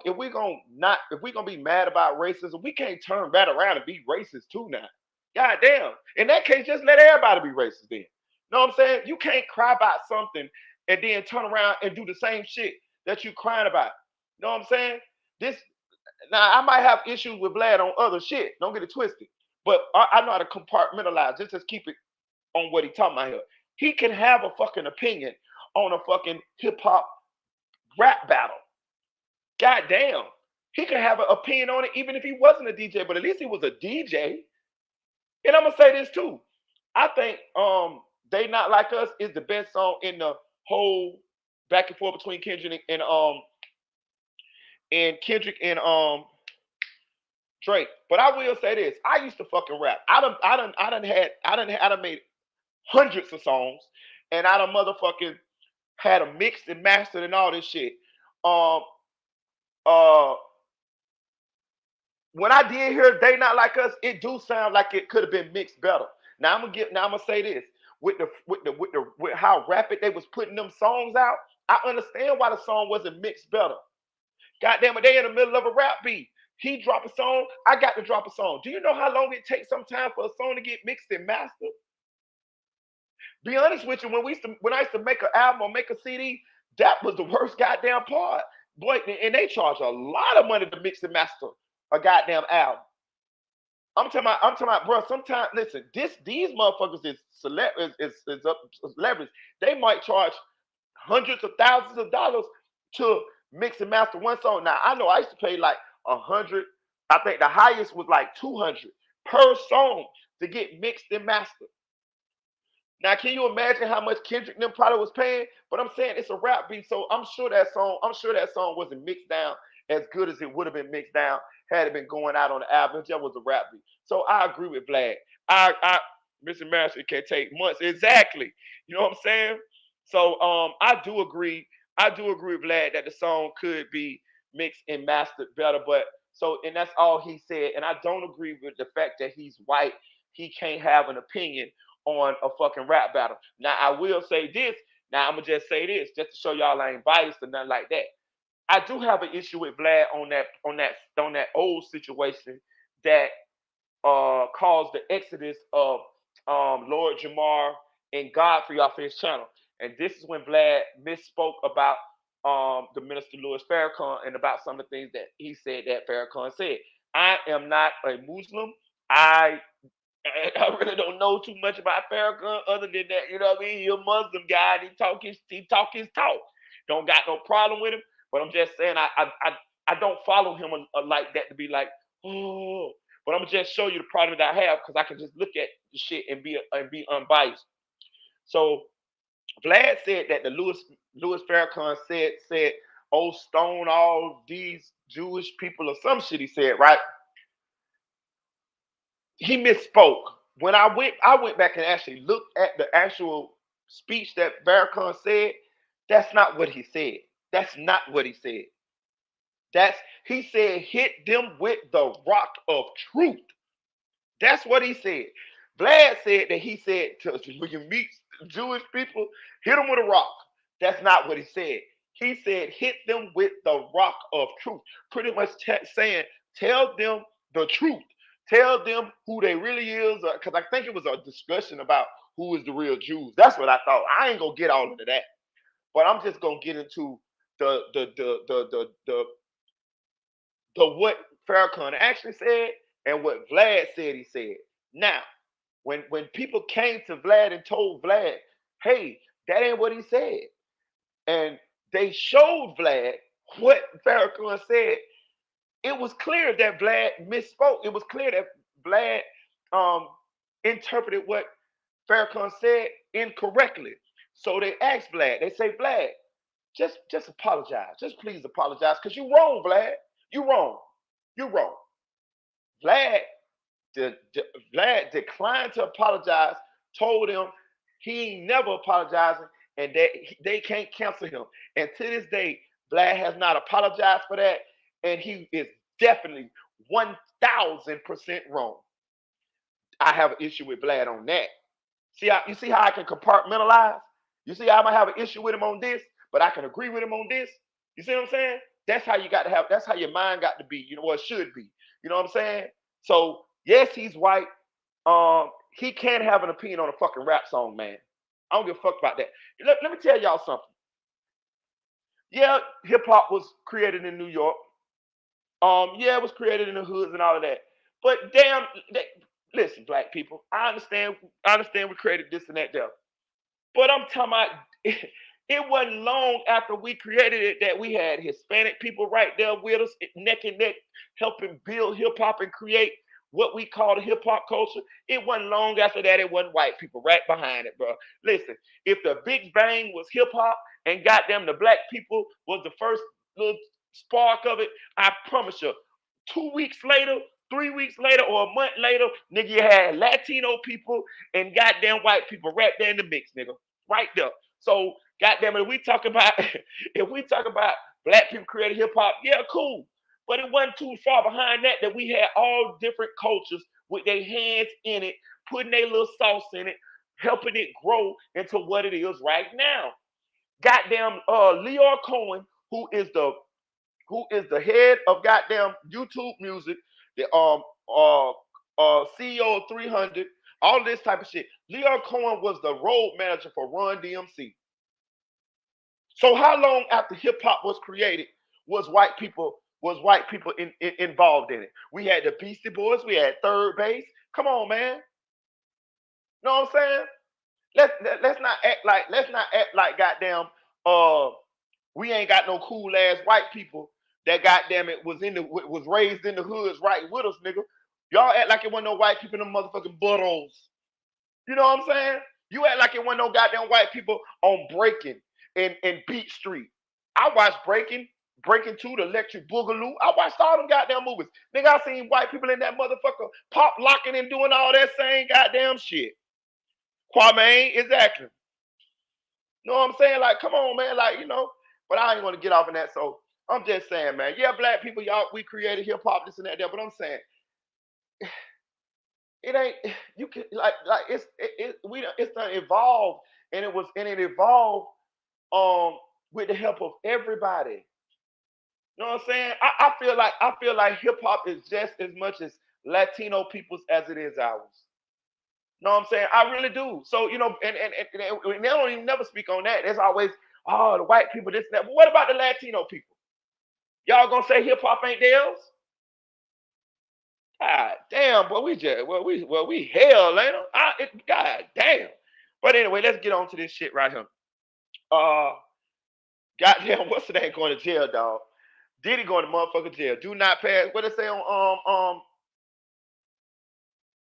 be mad about racism, we can't turn that around and be racist too now. God damn. In that case, just let everybody be racist then. You know what I'm saying? You can't cry about something and then turn around and do the same shit that you crying about. You know what I'm saying? This now I might have issues with Vlad on other shit. Don't get it twisted. But I know how to compartmentalize. Just keep it on what he talking about here. He can have a fucking opinion on a fucking hip hop rap battle. God damn. He could have an opinion on it even if he wasn't a DJ, but at least he was a DJ. And I'm gonna say this too. I think They Not Like Us is the best song in the whole back and forth between Kendrick and Kendrick and Drake. But I will say this. I used to fucking rap. I done made hundreds of songs, and I done motherfucking had them mixed and mastered and all this shit. Um, uh, when I did hear They Not Like Us, it do sound like it could have been mixed better. Now I'm gonna say this with how rapid they was putting them songs out. I understand why the song wasn't mixed better. God damn it, they in the middle of a rap beat. He drop a song, I got to drop a song. Do you know how long it takes sometimes for a song to get mixed and mastered? Be honest with you, when I used to make an album or make a CD, that was the worst goddamn part. Boy, and they charge a lot of money to mix and master a goddamn album. I'm talking about, bro. Sometimes, listen, these motherfuckers is celebrities. They might charge hundreds of thousands of dollars to mix and master one song. Now I know I used to pay like 100. I think the highest was like 200 per song to get mixed and mastered. Now, can you imagine how much Kendrick them probably was paying? But I'm saying it's a rap beat, so I'm sure that song wasn't mixed down as good as it would have been mixed down had it been going out on the album. It just was a rap beat. So I agree with Vlad. Mr. Master can take months. Exactly. You know what I'm saying? So I do agree. I do agree with Vlad that the song could be mixed and mastered better, and that's all he said. And I don't agree with the fact that he's white. He can't have an opinion on a fucking rap battle. Now I will say this. Now I'm gonna just say this, just to show y'all I ain't biased or nothing like that. I do have an issue with Vlad on that old situation that caused the exodus of Lord Jamar and Godfrey off his channel. And this is when Vlad misspoke about the minister Louis Farrakhan and about some of the things that he said that Farrakhan said. I am not a Muslim. I really don't know too much about Farrakhan other than that, you know what I mean? He's a Muslim guy and he talk his talk. Don't got no problem with him. But I'm just saying I don't follow him like that to be like, oh. But I'm gonna just show you the product I have because I can just look at the shit and be unbiased. So Vlad said that the Louis Farrakhan said, oh, stone all these Jewish people or some shit he said, right? He misspoke. When I went back and actually looked at the actual speech that Farrakhan said. That's not what he said. That's not what he said. He said, hit them with the rock of truth. That's what he said. Vlad said that he said when you meet Jewish people, hit them with a rock. That's not what he said. He said, hit them with the rock of truth. Pretty much saying, tell them the truth. Tell them who they really is. Because I think it was a discussion about who is the real Jews. That's what I thought. I ain't gonna get all into that, but I'm just gonna get into the what Farrakhan actually said and what Vlad said he said. Now, when people came to Vlad and told Vlad, hey, that ain't what he said, and they showed Vlad what Farrakhan said, it was clear that Vlad misspoke. It was clear that Vlad interpreted what Farrakhan said incorrectly. So they asked Vlad, they say, Vlad, just apologize. Just please apologize, because you're wrong, Vlad. You're wrong. You're wrong. Vlad, Vlad declined to apologize, told him he ain't never apologizing and that they can't cancel him. And to this day, Vlad has not apologized for that, and he is definitely 1,000% wrong. I have an issue with Vlad on that. You see how I can compartmentalize? You see how I might have an issue with him on this, but I can agree with him on this? You see what I'm saying? That's how you got to have, that's how your mind got to be, you know, what it should be. You know what I'm saying? So, yes, he's white. He can't have an opinion on a fucking rap song, man. I don't give a fuck about that. Let me tell y'all something. Yeah, hip hop was created in New York. Yeah, it was created in the hoods and all of that. But damn, listen, black people, I understand we created this and that there. But I'm talking about it wasn't long after we created it that we had Hispanic people right there with us, neck and neck, helping build hip hop and create what we call the hip hop culture. It wasn't long after that, it wasn't white people right behind it, bro. Listen, if the Big Bang was hip hop and goddamn the black people was the first little spark of it, I promise you, 2 weeks later, 3 weeks later, or a month later, nigga, you had Latino people and goddamn white people right there in the mix, nigga. Right there. So, goddamn it, if we talk about black people creating hip hop, yeah, cool. But it wasn't too far behind that we had all different cultures with their hands in it, putting their little sauce in it, helping it grow into what it is right now. Goddamn Leor Cohen, who is the head of goddamn YouTube Music, the CEO of 300, all this type of shit. Leor Cohen was the road manager for Run DMC. So how long after hip hop was created was white people involved in it? We had the Beastie Boys, we had Third Base. Come on, man. Know what I'm saying? Let's not act like goddamn we ain't got no cool ass white people that goddamn it was raised in the hoods right with us, nigga. Y'all act like it wasn't no white people in the motherfucking buttholes. You know what I'm saying? You act like it wasn't no goddamn white people on Breaking and Beat Street. I watched Breaking 2, The Electric Boogaloo. I watched all them goddamn movies. Nigga, I seen white people in that motherfucker pop locking and doing all that same goddamn shit. Kwame, exactly. You know what I'm saying? Like, come on, man. Like, you know, but I ain't gonna get off in that. So I'm just saying, man. Yeah, black people, y'all, we created hip hop, this and that, there. But I'm saying, it ain't. You can it's done evolved, and it evolved with the help of everybody. You know what I'm saying? I feel like hip hop is just as much as Latino people's as it is ours. You know what I'm saying? I really do. So, you know, and they don't even never speak on that. There's always, oh, the white people, this and that. But what about the Latino people? Y'all gonna say hip hop ain't theirs? God damn, boy, we hell, ain't it? God damn. But anyway, let's get on to this shit right here. Goddamn, what's the name going to jail, dog? Diddy going to motherfucking jail. Do not pass. What they say on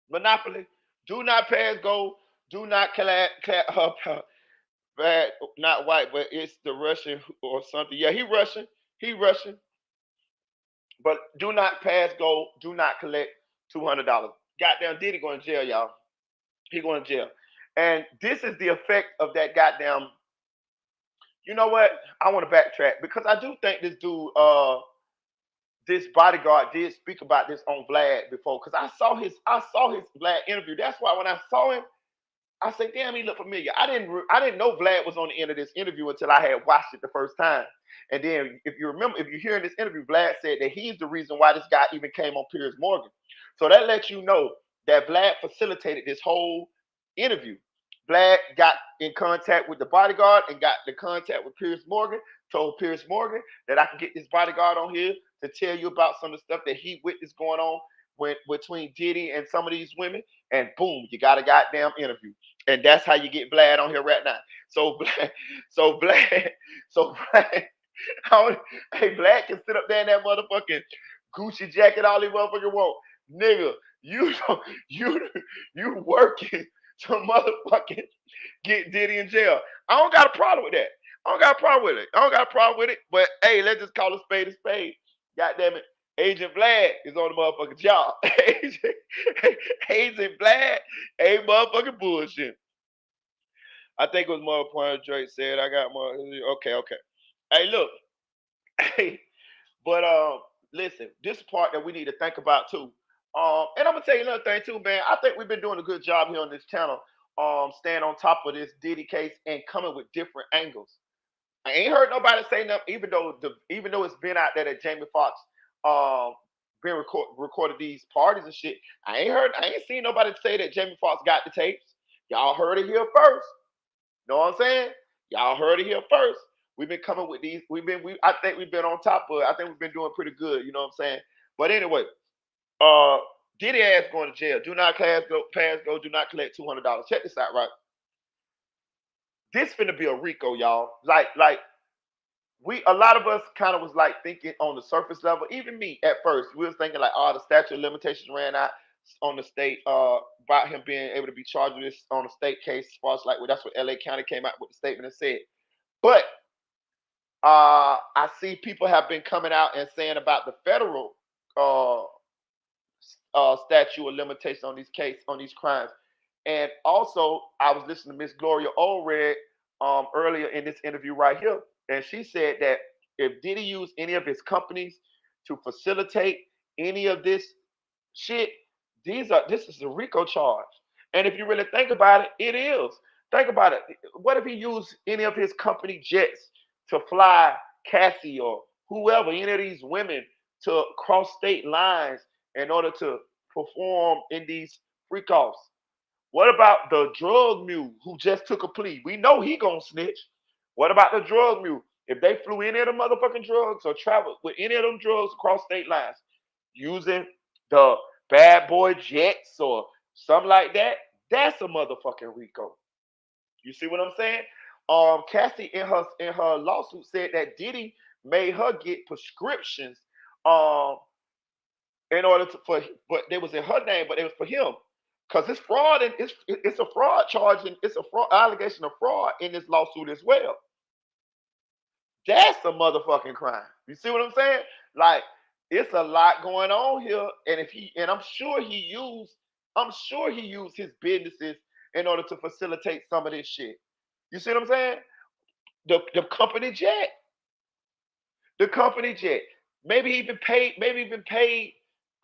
Monopoly? Do not pass go. Do not bad, not white, but it's the Russian or something. Yeah, he Russian. He Russian. But do not pass go. Do not collect $200. Goddamn Diddy going to jail, y'all. He going to jail. And this is the effect of that goddamn. You know what? I want to backtrack because I do think this dude, this bodyguard did speak about this on Vlad before. Because I saw his Vlad interview. That's why when I saw him, I said, damn, he looked familiar. I didn't know Vlad was on the end of this interview until I had watched it the first time. And then if you remember, if you hear in this interview, Vlad said that he's the reason why this guy even came on Piers Morgan. So that lets you know that Vlad facilitated this whole interview. Vlad got in contact with the bodyguard and got the contact with Piers Morgan, told Piers Morgan that I can get this bodyguard on here to tell you about some of the stuff that he witnessed going on between Diddy and some of these women. And boom, you got a goddamn interview. And that's how you get Vlad on here right now. So Vlad, so Vlad, so Vlad, hey, Vlad can sit up there in that motherfucking Gucci jacket all he motherfucking want. Nigga, you you working to motherfucking get Diddy in jail. I don't got a problem with that. I don't got a problem with it. I don't got a problem with it. But hey, let's just call a spade a spade. God damn it. Agent Vlad is on the motherfucking job. Agent Vlad ain't motherfucking bullshit. I think it was more point Drake said. I got more. Okay. Hey, look. Hey, but listen, this part that we need to think about too. And I'm gonna tell you another thing too, man. I think we've been doing a good job here on this channel, staying on top of this Diddy case and coming with different angles. I ain't heard nobody say nothing, even though it's been out there that Jamie Foxx been recorded these parties and shit. I ain't seen nobody say that Jamie Foxx got the tapes. Y'all heard it here first. Know what I'm saying? Y'all heard it here first. We've been coming with these. I think we've been on top of it. I think we've been doing pretty good. You know what I'm saying? But anyway, Diddy ass going to jail. Do not pass go. Do not collect $200. Check this out, right? This finna be a RICO, y'all. Like a lot of us kind of was like thinking on the surface level. Even me at first, we was thinking like, oh, the statute of limitations ran out on the state about him being able to be charged with this on a state case. As far as like, well, that's what LA County came out with the statement and said. But I see people have been coming out and saying about the federal statute of limitation on these crimes. And also, I was listening to Miss Gloria Allred earlier in this interview right here, and she said that if Diddy used any of his companies to facilitate any of this shit, this is a RICO charge. And if you really think about it, it is. Think about it. What if he used any of his company jets to fly Cassie or whoever, any of these women, to cross state lines in order to perform in these freak offs? What about the drug mule who just took a plea? We know he gonna snitch. What about the drug mule? If they flew any of the motherfucking drugs or traveled with any of them drugs across state lines using the bad boy jets or something like that, that's a motherfucking RICO. You see what I'm saying? Cassie in her lawsuit said that Diddy made her get prescriptions in order but they was in her name, but it was for him. Because it's fraud and it's a fraud charge and it's a fraud allegation of fraud in this lawsuit as well. That's a motherfucking crime. You see what I'm saying? Like, it's a lot going on here, and I'm sure he used his businesses in order to facilitate some of this shit. You see what I'm saying? The company jet. The company jet. Maybe even paid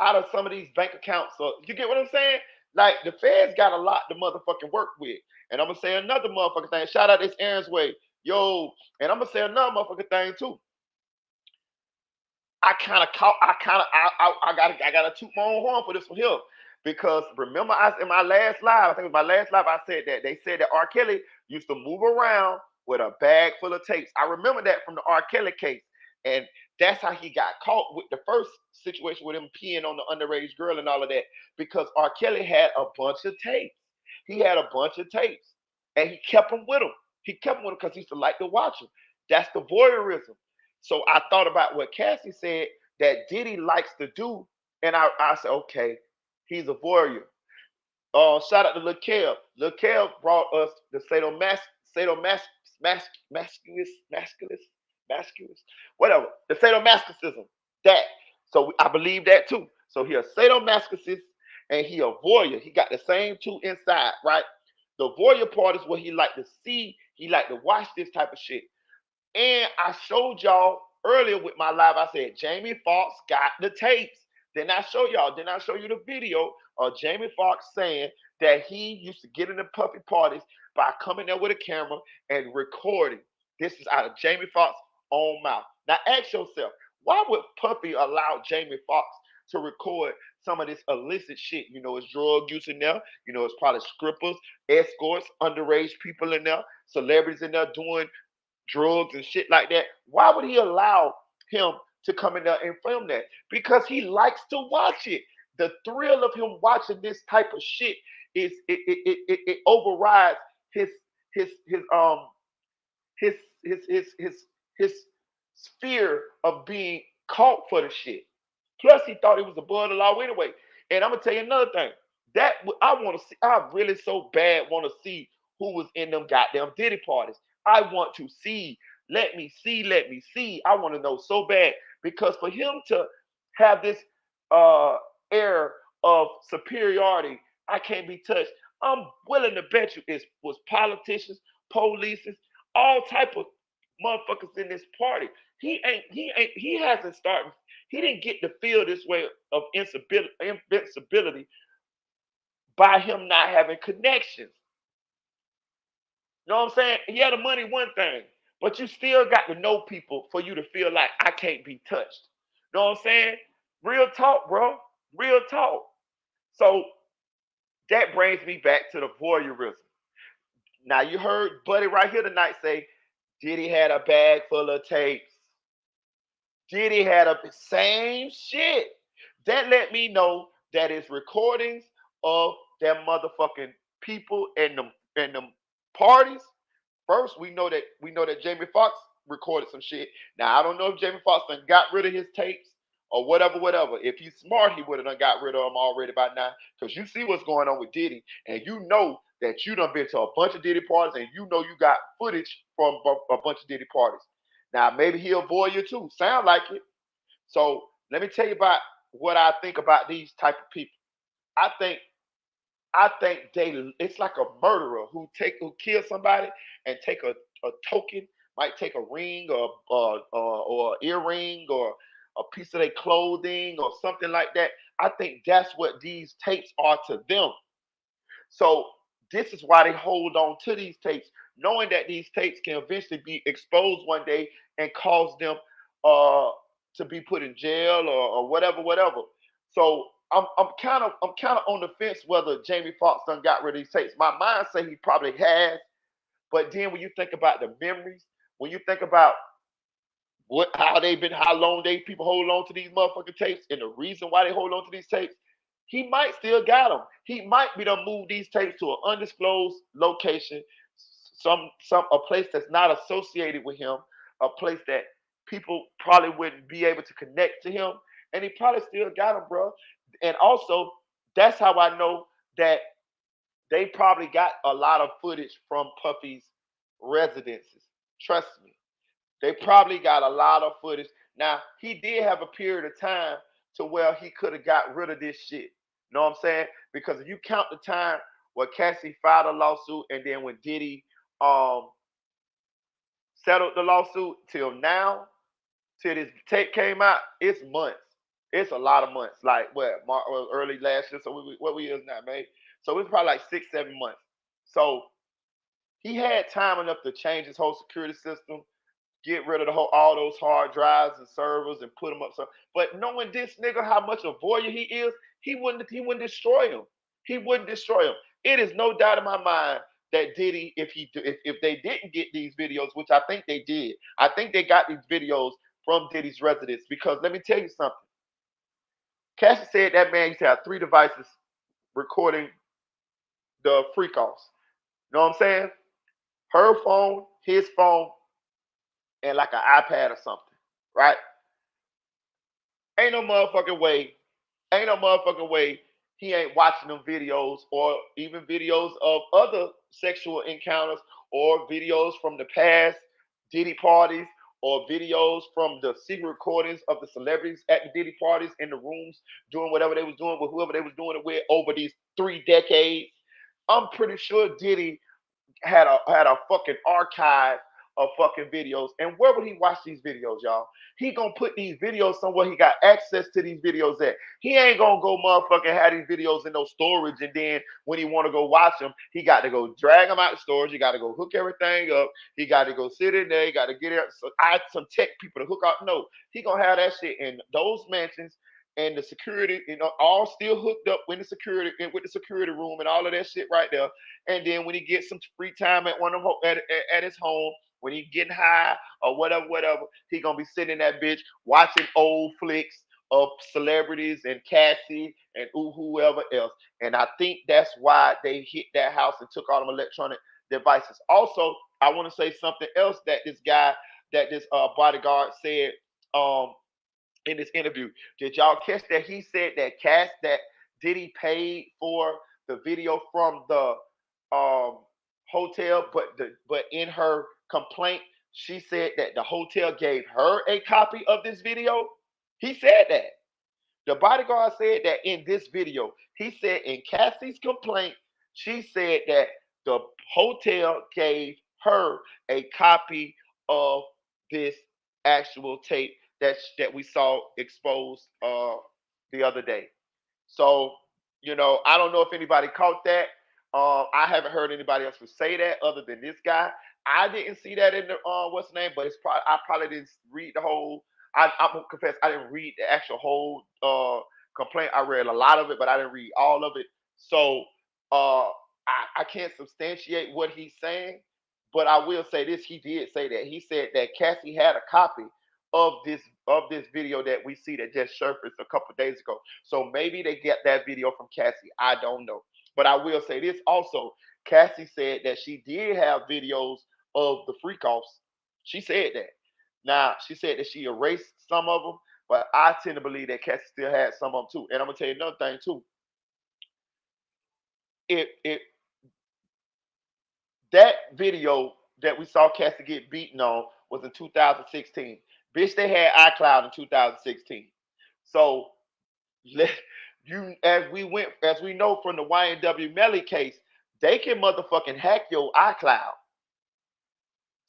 out of some of these bank accounts. So you get what I'm saying? Like, the feds got a lot to motherfucking work with. And I'm gonna say another motherfucking thing. Shout out this Aaron's Way. Yo, and I'm gonna say another motherfucking thing too. I gotta toot my own horn for this one here. Because remember, in my last live, I think it was my last live, I said that they said that R. Kelly used to move around with a bag full of tapes. I remember that from the R. Kelly case. And that's how he got caught with the first situation with him peeing on the underage girl and all of that. Because R. Kelly had a bunch of tapes. He had a bunch of tapes. And he kept them with him. He kept them with him because he used to like to watch them. That's the voyeurism. So I thought about what Cassie said that Diddy likes to do. And I said, okay, he's a voyeur. Shout out to Lil Kev. Lil Kev brought us the whatever, the sadomasochism. That. So I believe that too. So he a sadomasochist and he a voyeur. He got the same two inside, right? The voyeur part is what he like to see. He like to watch this type of shit. And I showed y'all earlier with my live, I said, Jamie Foxx got the tapes. Then I show you the video of Jamie Foxx saying that he used to get in the puffy parties by coming there with a camera and recording. This is out of Jamie Foxx's own mouth. Now ask yourself, why would Puffy allow Jamie Foxx to record some of this illicit shit. You know, it's drug use in there. You know, it's probably strippers, escorts, underage people in there, celebrities in there doing drugs and shit like that. Why would he allow him to come in there and film that? Because he likes to watch it. The thrill of him watching this type of shit is it overrides his his his um his his his his his fear of being caught for the shit. Plus, he thought it was above the law anyway. And I'm gonna tell you another thing. That I want to see. I really so bad want to see who was in them goddamn Diddy parties. I want to see. Let me see. Let me see. I want to know so bad because for him to have this air of superiority, I can't be touched. I'm willing to bet you it was politicians, police, all type of motherfuckers in this party. He hasn't started. He didn't get to feel this way of invincibility by him not having connections. You know what I'm saying? Yeah, the money one thing, but you still got to know people for you to feel like I can't be touched. You know what I'm saying? Real talk, bro. Real talk. So that brings me back to the voyeurism. Now you heard Buddy right here tonight say Diddy had a bag full of tapes. Diddy had a same shit. That let me know that it's recordings of them motherfucking people and them parties. First, we know that Jamie Foxx recorded some shit. Now I don't know if Jamie Foxx done got rid of his tapes or whatever. If he's smart, he would have done got rid of them already by now. Because you see what's going on with Diddy, and you know that you done been to a bunch of Diddy parties, and you know you got footage from a bunch of Diddy parties. Now maybe he'll avoid you too. Sound like it. So let me tell you about what I think about these type of people. I think it's like a murderer who kills somebody and take a token, might take a ring or earring or a piece of their clothing or something like that. I think that's what these tapes are to them. So this is why they hold on to these tapes, knowing that these tapes can eventually be exposed one day and cause them uh, to be put in jail or whatever. So I'm kind of on the fence whether Jamie Foxx done got rid of these tapes. My mind say he probably has, but then when you think about the memories, when you think about how long people hold on to these motherfucking tapes, and the reason why they hold on to these tapes, he might still got them. He might be to move these tapes to an undisclosed location, some a place that's not associated with him, a place that people probably wouldn't be able to connect to him, and he probably still got them, bro. And also, that's how I know that they probably got a lot of footage from Puffy's residences. Trust me. They probably got a lot of footage. Now, he did have a period of time to where he could have got rid of this shit. You know what I'm saying? Because if you count the time where Cassie filed a lawsuit and then when Diddy settled the lawsuit till now, till this tape came out, it's months. It's a lot of months. Like what? Early last year. So what we is now, man? So it's probably like 6-7 months. So he had time enough to change his whole security system, get rid of all those hard drives and servers and put them up. So, but knowing this nigga how much a voyeur he is, he wouldn't destroy him. He wouldn't destroy him. It is no doubt in my mind that Diddy, if they didn't get these videos, which I think they did, I think they got these videos from Diddy's residence. Because let me tell you something. Cassie said that man used to have 3 devices recording the freak offs. You know what I'm saying? Her phone, his phone, and like an iPad or something, right? Ain't no motherfucking way he ain't watching them videos or even videos of other sexual encounters or videos from the past Diddy parties or videos from the secret recordings of the celebrities at the Diddy parties in the rooms doing whatever they was doing with whoever they was doing it with over these 3 decades. I'm pretty sure Diddy had a fucking archive of fucking videos. And where would he watch these videos, y'all? He gonna put these videos somewhere he got access to these videos at. He ain't gonna go motherfucking have these videos in no storage, and then when he wanna go watch them, he got to go drag them out of storage. He got to go hook everything up. He got to go sit in there. He got to get some tech people to hook up. No, he gonna have that shit in those mansions and the security, all still hooked up with the security room and all of that shit right there. And then when he gets some free time at at his home, when he getting high or whatever, he gonna be sitting in that bitch watching old flicks of celebrities and Cassie and whoever else. And I think that's why they hit that house and took all them electronic devices. Also, I want to say something else that this bodyguard said in this interview. Did y'all catch that he said that Diddy paid for the video from the hotel, but in her complaint she said that the hotel gave her a copy of this video? He said that. The bodyguard said that in this video. He said in Cassie's complaint, she said that the hotel gave her a copy of this actual tape that we saw exposed the other day. So, I don't know if anybody caught that. I haven't heard anybody else who say that other than this guy. I didn't see that in the what's the name, but I probably didn't read the whole. I'm gonna confess I didn't read the actual whole complaint. I read a lot of it, but I didn't read all of it. So I can't substantiate what he's saying, but I will say this: he did say that. He said that Cassie had a copy of this video that we see that just surfaced a couple of days ago. So maybe they get that video from Cassie. I don't know. But I will say this also. Cassie said that she did have videos of the freak offs. She said that. Now, she said that she erased some of them, but I tend to believe that Cassie still had some of them too. And I'm gonna tell you another thing too. It that video that we saw Cassie get beaten on was in 2016. Bitch, they had iCloud in 2016. So as we know from the YNW Melly case, they can motherfucking hack your iCloud.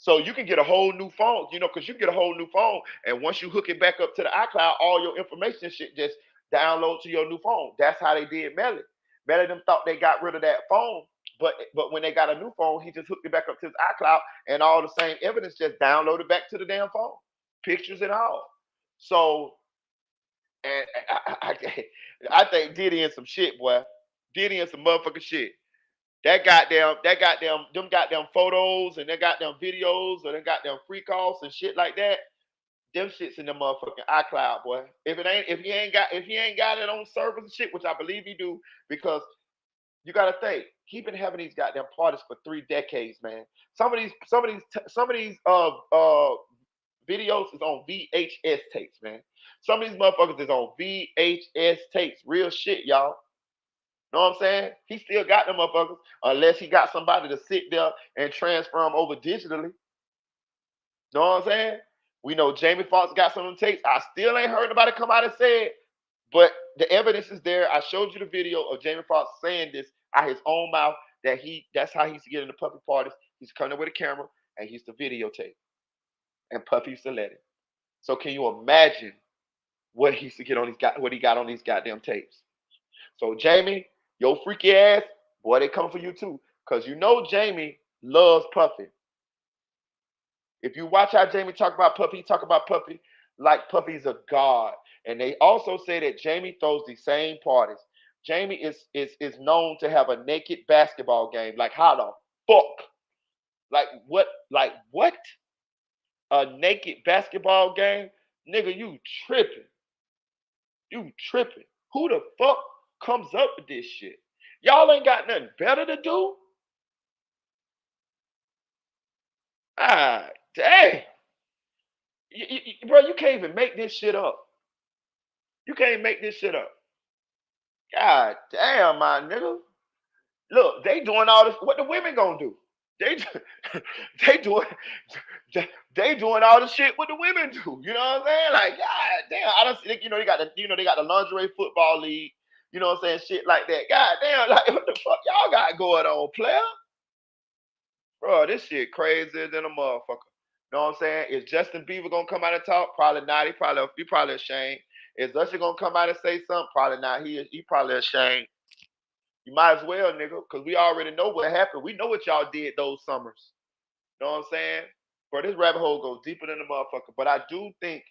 So you can get a whole new phone, because you can get a whole new phone, and once you hook it back up to the iCloud, all your information shit just download to your new phone. That's how they did Melly. Melly them thought they got rid of that phone, but when they got a new phone, he just hooked it back up to his iCloud, and all the same evidence just downloaded back to the damn phone, pictures and all. So, and I think Diddy in some shit, boy. Diddy in some motherfucking shit. Them goddamn photos and them goddamn videos or them goddamn freak offs and shit like that. Them shits in the motherfucking iCloud, boy. If he ain't got it on servers and shit, which I believe he do, because you gotta think he been having these goddamn parties for 3 decades, man. Some of these videos is on VHS tapes, man. Some of these motherfuckers is on VHS tapes. Real shit, y'all. Know what I'm saying? He still got them motherfuckers, unless he got somebody to sit there and transfer them over digitally. Know what I'm saying? We know Jamie Foxx got some of them tapes. I still ain't heard nobody come out and say it, but the evidence is there. I showed you the video of Jamie Foxx saying this out his own mouth, that's how he used to get into Puffy parties. He's coming up with a camera and he used to videotape. And Puffy used to let him. So can you imagine what he used to get on what he got on these goddamn tapes? So Jamie, your freaky ass, boy, they come for you too. Because Jamie loves Puffy. If you watch how Jamie talk about Puffy, he talk about Puffy like Puffy's a god. And they also say that Jamie throws these same parties. Jamie is known to have a naked basketball game. Like, how the fuck? Like what? A naked basketball game? Nigga, you tripping. You tripping. Who the fuck comes up with this shit? Y'all ain't got nothing better to do? Ah, dang. Bro, you can't even make this shit up. You can't make this shit up. God damn, my nigga. Look, they doing all this. What the women gonna do? They doing all the shit what the women do. You know what I'm saying? Like, god damn, I don't think they got the lingerie football league. You know what I'm saying? Shit like that. God damn, like what the fuck y'all got going on, player? Bro, this shit crazier than a motherfucker. Know what I'm saying? Is Justin Bieber gonna come out and talk? Probably not. He probably ashamed. Is Usher gonna come out and say something? Probably not. He probably ashamed. You might as well, nigga, because we already know what happened. We know what y'all did those summers. Know what I'm saying? Bro, this rabbit hole goes deeper than the motherfucker. But I do think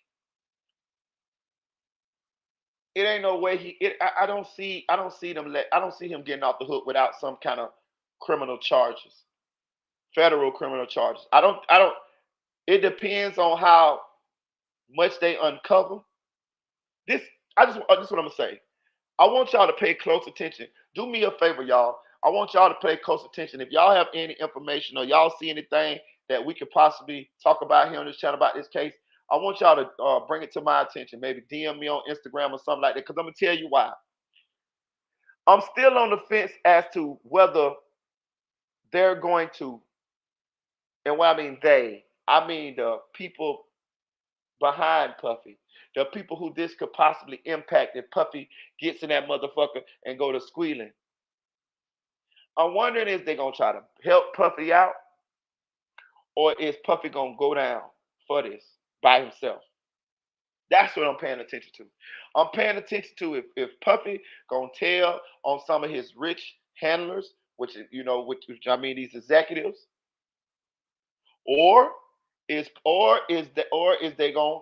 it ain't no way I don't see him getting off the hook without some kind of criminal charges, federal criminal charges. I don't. It depends on how much they uncover. This this is what I'm gonna say. I want y'all to pay close attention. Do me a favor, y'all. I want y'all to pay close attention. If y'all have any information or y'all see anything that we could possibly talk about here on this channel about this case, I want y'all to bring it to my attention. Maybe DM me on Instagram or something like that, because I'm going to tell you why. I'm still on the fence as to whether they're going to, and when I mean they, I mean the people behind Puffy, the people who this could possibly impact if Puffy gets in that motherfucker and go to squealing. I'm wondering if they're going to try to help Puffy out, or is Puffy going to go down for this by himself? That's what I'm paying attention to. I'm paying attention to if Puffy going to tell on some of his rich handlers, which I mean these executives, or is they going?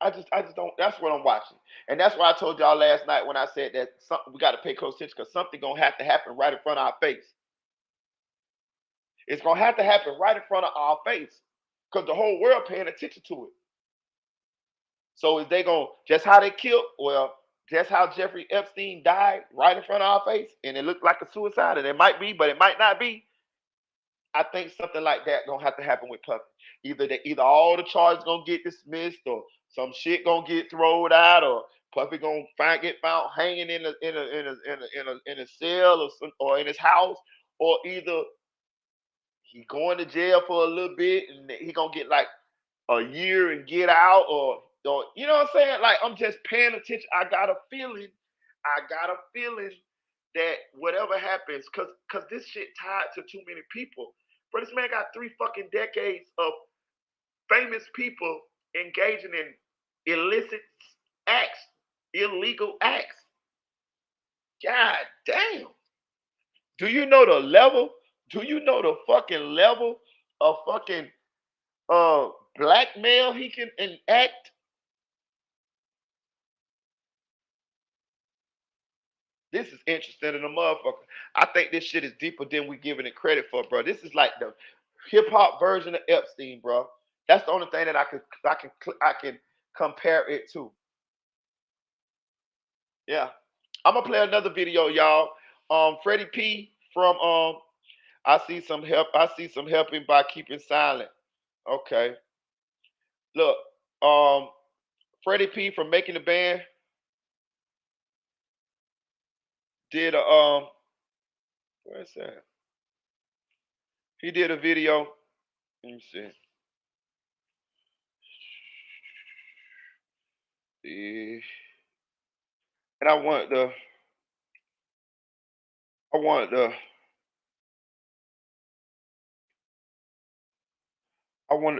I just don't. That's what I'm watching, and that's why I told y'all last night when I said that we got to pay close attention because something gonna have to happen right in front of our face. It's gonna have to happen right in front of our face because the whole world paying attention to it. So is they gonna just how they killed? Well, just how Jeffrey Epstein died right in front of our face, and it looked like a suicide, and it might be, but it might not be. I think something like that gonna have to happen with Puffy. Either all the charges gonna get dismissed, or some shit gonna get thrown out, or Puffy gonna get found hanging in a cell or in his house, or either he going to jail for a little bit and he gonna get like a year and get out, or you know what I'm saying? Like, I'm just paying attention. I got a feeling that whatever happens, cause this shit tied to too many people. But this man got 3 fucking decades of famous people engaging in illicit acts, illegal acts. God damn. Do you know the level? Do you know the fucking level of fucking blackmail he can enact? This is interesting in a motherfucker. I think this shit is deeper than we giving it credit for, bro. This is like the hip hop version of Epstein, bro. That's the only thing that I can compare it to. Yeah, I'm gonna play another video, y'all. Freddie P from I see some helping by keeping silent. Okay, look, Freddie P from Making the Band did a where's that? He did a video. Let me see. And I wanted to I wanted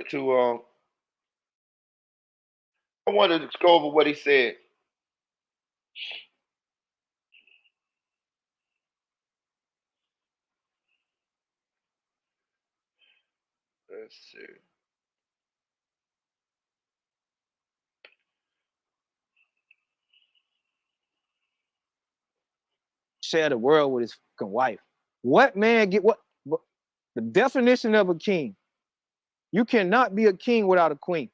to go over what he said. Let's see. Share the world with his fucking wife. What man get what? The definition of a king. You cannot be a king without a queen.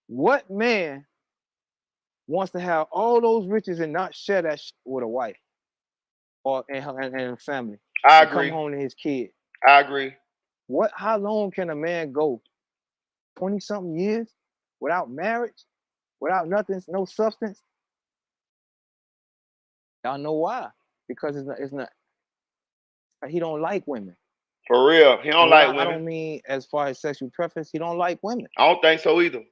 What man wants to have all those riches and not share that shit with a wife or and her family? I agree. Come home to his kid. I agree. How long can a man go? 20-something years without marriage, without nothing, no substance? Y'all know why? Because it's not. He don't like women. For real, he don't like women. I don't mean as far as sexual preference. He don't like women. I don't think so either.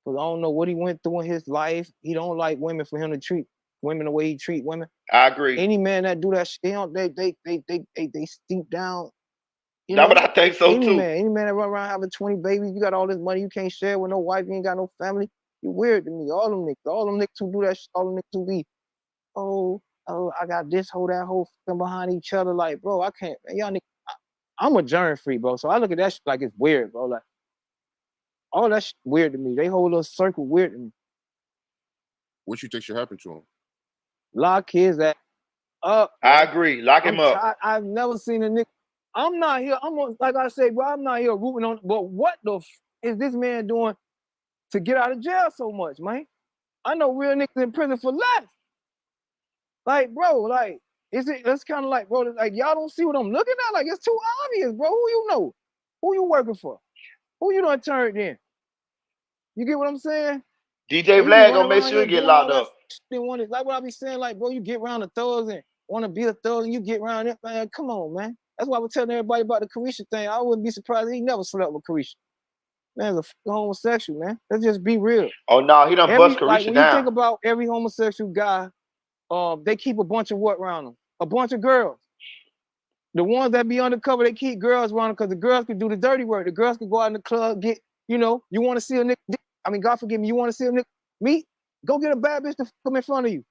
Because I don't know what he went through in his life. He don't like women for him to treat women the way he treat women. I agree. Any man that do that shit, they steep down. You know, but I think so too. Any man that run around having 20 babies, you got all this money, you can't share with no wife, you ain't got no family. You weird to me. All them niggas who do that shit, all them niggas who be, oh, I got this whole that whole fucking behind each other. Like, bro, I can't, man, y'all niggas. I'm a germ freak, bro. So I look at that shit like it's weird, bro. Like, all that shit weird to me. They whole little circle weird to me. what you think should happen to him? Lock his ass up. I agree. Lock him up. I've never seen a nigga. I'm not here. Like I say, bro, I'm not here rooting on. But what the is this man doing to get out of jail so much, man? I know real niggas in prison for life. Like, bro, like, it's kind of like, bro, like, y'all don't see what I'm looking at? Like, it's too obvious, bro. Who you know? Who you working for? Who you done turned in? You get what I'm saying? DJ Vlad gonna make sure you get locked up. Like what I be saying, like, bro, you get around the thugs and want to be a thug and you get around it, man. Come on, man. That's why I was telling everybody about the Carisha thing. I wouldn't be surprised if he never slept with Carisha. Man's a homosexual, man. Let's just be real. Oh no, he done bust Carisha like, when down. you think about every homosexual guy, they keep a bunch of what around them? A bunch of girls. The ones that be undercover, they keep girls around them because the girls can do the dirty work. The girls can go out in the club, get, you know, you want to see a nigga, I mean, God forgive me, you want to see a nigga meet? Go get a bad bitch to come in front of you.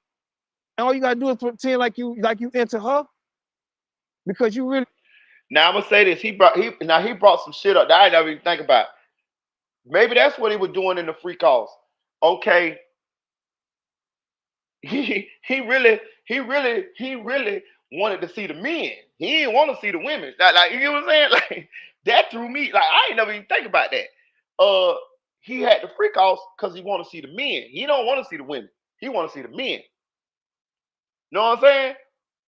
And all you gotta do is pretend like you into her. Because you really. Now I'm gonna say this. He brought some shit up that I never even think about. Maybe that's what he was doing in the free calls. Okay. He really wanted to see the men. He didn't want to see the women. Like, you know what I'm saying? Like, that threw me. Like, I ain't never even think about that. He had the free calls because he want to see the men. He don't want to see the women. He want to see the men. Know what I'm saying?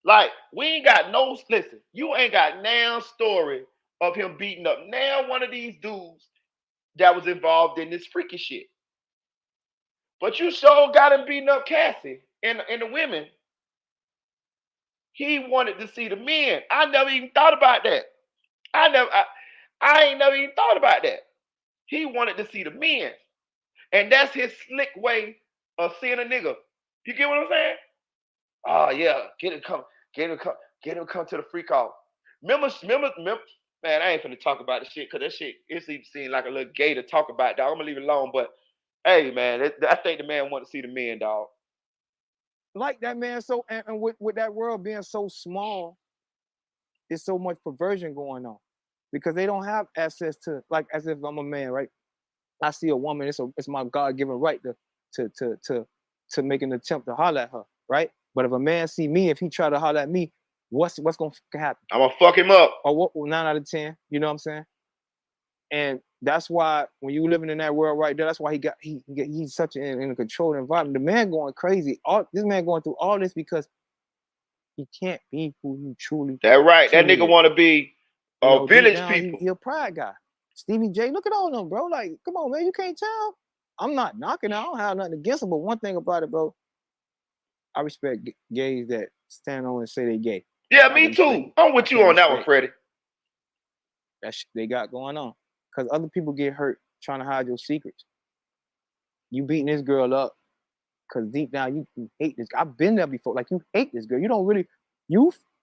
Like, we ain't got no, listen, you ain't got now story of him beating up now one of these dudes that was involved in this freaky shit. But you sure got him beating up Cassie and the women. He wanted to see the men. I never even thought about that. I ain't never even thought about that. He wanted to see the men. And that's his slick way of seeing a nigga. You get what I'm saying? Oh yeah, get him come to the free call. Remember, man, I ain't finna talk about the shit because that shit, it seems like a little gay to talk about, dog. I'm gonna leave it alone, but hey, man, I think the man want to see the men, dog. Like that, man. So, and with that world being so small, there's so much perversion going on because they don't have access to, like, as if I'm a man, right? I see a woman, it's my God-given right to make an attempt to holler at her, right? But if a man see me, if he try to holler at me, what's gonna happen? I'm gonna fuck him up. Or what? 9 out of 10. You know what I'm saying? And that's why when you living in that world right there, that's why he's such in a controlled environment. The man going crazy. This man going through all this because he can't be who he truly. That right. That nigga want to be village people. He a pride guy. Stevie J, look at all of them, bro. Like, come on, man, you can't tell. I'm not knocking. I don't have nothing against him, but one thing about it, bro, I respect gays that stand on and say they gay. Yeah, me too. I'm with you on that one, Freddie. That shit they got going on. Because other people get hurt trying to hide your secrets. You beating this girl up because deep down you hate this. I've been there before. Like, you hate this girl. You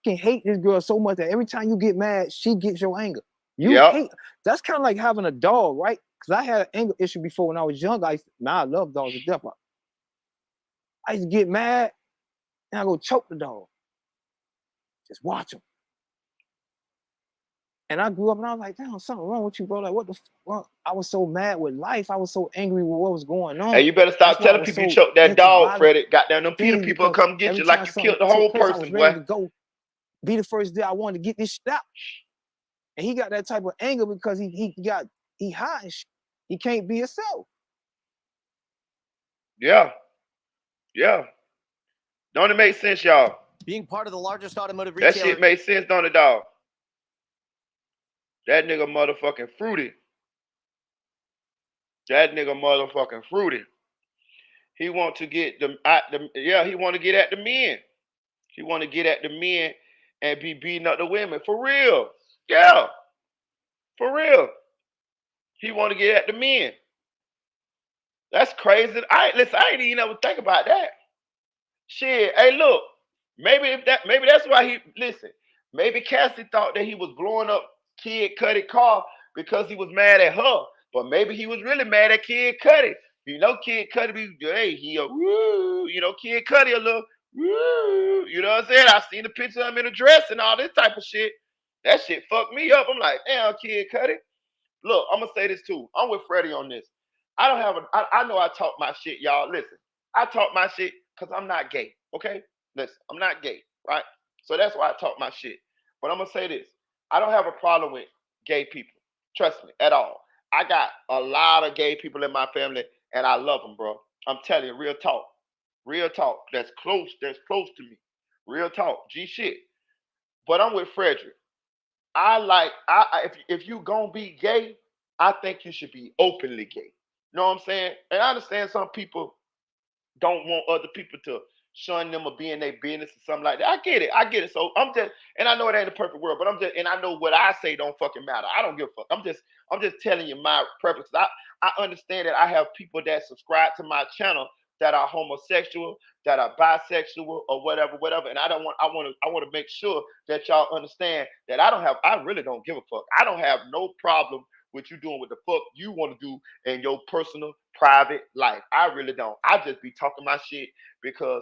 can hate this girl so much that every time you get mad, she gets your anger. Hate. That's kind of like having a dog, right? Because I had an anger issue before when I was young. I love dogs to death. I used to get mad and I go choke the dog. Just watch him. And I grew up and I was like, damn, something wrong with you, bro. Like, what the fuck? I was so mad with life. I was so angry with what was going on. Hey, you better stop telling people you choked that dog, Freddie. Goddamn, them Peter people come get you like you killed the whole person, I was ready to go be the first day I wanted to get this shit out. And he got that type of anger because he hot and shit. He can't be himself. Yeah. Don't it make sense, y'all? Being part of the largest automotive retailer. That shit made sense, don't it, dog? That nigga motherfucking fruity. He want to get he want to get at the men. He want to get at the men and be beating up the women. For real. Yeah. For real. He want to get at the men. That's crazy. I ain't even ever think about that. Shit. Hey, look. Maybe that's why maybe Cassie thought that he was blowing up Kid Cudi car because he was mad at her. But maybe he was really mad at Kid Cudi. You know, Kid Cudi Kid Cudi a little woo. You know what I'm saying? I seen the picture of him in a dress and all this type of shit. That shit fucked me up. I'm like, damn, Kid Cudi. Look, I'm gonna say this too. I'm with Freddie on this. I know I talk my shit, y'all. Listen, I talk my shit because I'm not gay. Okay, listen, I'm not gay, right? So that's why I talk my shit. But I'm gonna say this: I don't have a problem with gay people. Trust me, at all. I got a lot of gay people in my family, and I love them, bro. I'm telling you, real talk, real talk. That's close. That's close to me. Real talk. G shit. But I'm with Frederick. I like. If you gonna be gay, I think you should be openly gay. You know what I'm saying? And I understand some people don't want other people to shun them or be in their business or something like that. I get it. I get it. So I'm just, and I know it ain't a perfect world, but I'm just, and I know what I say don't fucking matter. I don't give a fuck. I'm just telling you my preference. I understand that I have people that subscribe to my channel that are homosexual, that are bisexual or whatever, whatever. And I want to make sure that y'all understand that I really don't give a fuck. I don't have no problem with you doing what the fuck you want to do in your personal private life. I really don't. I just be talking my shit because,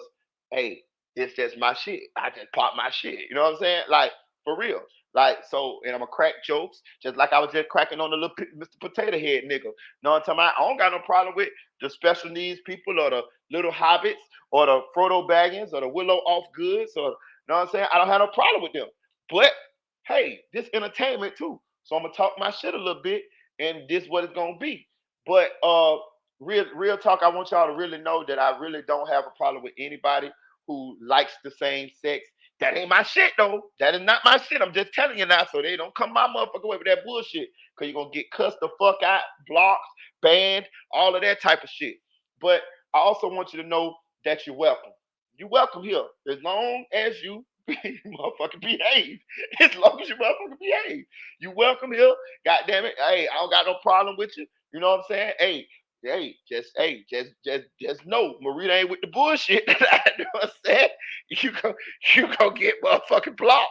hey, it's just my shit. I just pop my shit. You know what I'm saying? Like, for real. Like, so, and I'm going to crack jokes, just like I was just cracking on the little Mr. Potato Head nigga. You know what I'm talking about? I don't got no problem with the special needs people or the little hobbits or the Frodo Baggins or the Willow Off Goods or, you know what I'm saying? I don't have no problem with them. But, hey, this entertainment too. So I'm going to talk my shit a little bit, and this what it's going to be. But real talk, I want y'all to really know that I really don't have a problem with anybody who likes the same sex. That ain't my shit though. That is not my shit. I'm just telling you now, so they don't come my motherfucker way with that bullshit. Cause you're gonna get cussed the fuck out, blocked, banned, all of that type of shit. But I also want you to know that you're welcome. You're welcome here. As long as you motherfucking behave. As long as you motherfucking behave. You welcome here. God damn it. Hey, I don't got no problem with you. You know what I'm saying? Just know, Marita ain't with the bullshit. You know what I'm saying? You go get motherfucking blocked,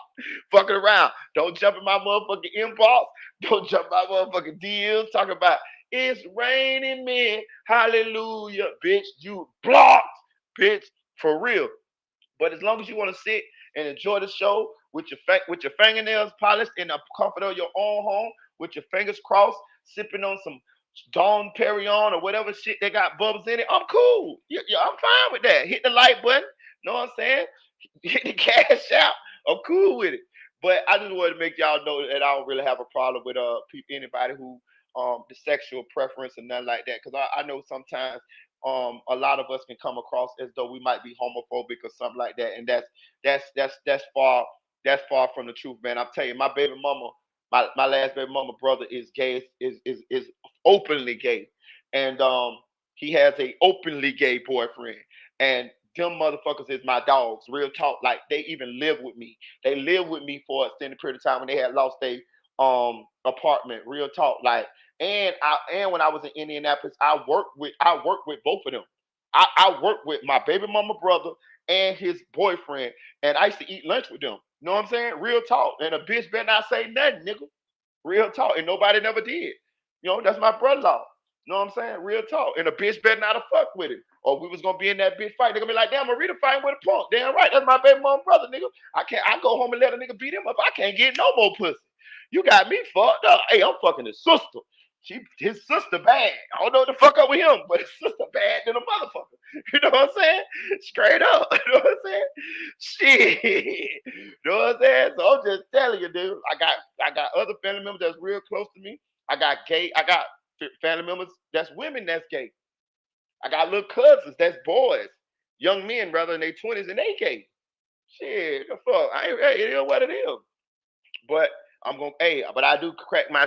fucking around. Don't jump in my motherfucking inbox. Don't jump in my motherfucking DMs talking about it's raining men. Hallelujah, bitch. You blocked, bitch, for real. But as long as you want to sit and enjoy the show with your fingernails polished in the comfort of your own home, with your fingers crossed, sipping on some Dawn Perignon or whatever shit they got bubbles in it, I'm cool. Yeah, I'm fine with that. Hit the like button. Know what I'm saying? Hit the cash out. I'm cool with it. But I just wanted to make y'all know that I don't really have a problem with anybody who the sexual preference and nothing like that. Because I know sometimes a lot of us can come across as though we might be homophobic or something like that, and that's far from the truth, man. I'm telling you, my baby mama, my last baby mama brother is gay, is openly gay, and he has a openly gay boyfriend, and them motherfuckers is my dogs. Real talk, like they even live with me. They lived with me for an extended period of time when they had lost their apartment. Real talk, like and when I was in Indianapolis, I worked with both of them. I worked with my baby mama brother and his boyfriend, and I used to eat lunch with them. You know what I'm saying? Real talk. And a bitch better not say nothing, nigga. Real talk. And nobody never did. You know, that's my brother-in-law. You know what I'm saying? Real talk. And a bitch better not have fucked with him. Or we was gonna be in that bitch fight. They're gonna be like, damn, Marita fighting with a punk. Damn right. That's my baby mama brother, nigga. I go home and let a nigga beat him up. I can't get no more pussy. You got me fucked up. Hey, I'm fucking his sister. His sister bad. I don't know what the fuck up with him, but his sister bad than a motherfucker. You know what I'm saying? Straight up. You know what I'm saying? Shit. You know what I'm saying? So I'm just telling you, dude. I got other family members that's real close to me. I got family members that's women that's gay. I got little cousins that's boys, young men rather in their 20s and they gay. Shit, the fuck. Hey, it is what it is. But but I do crack my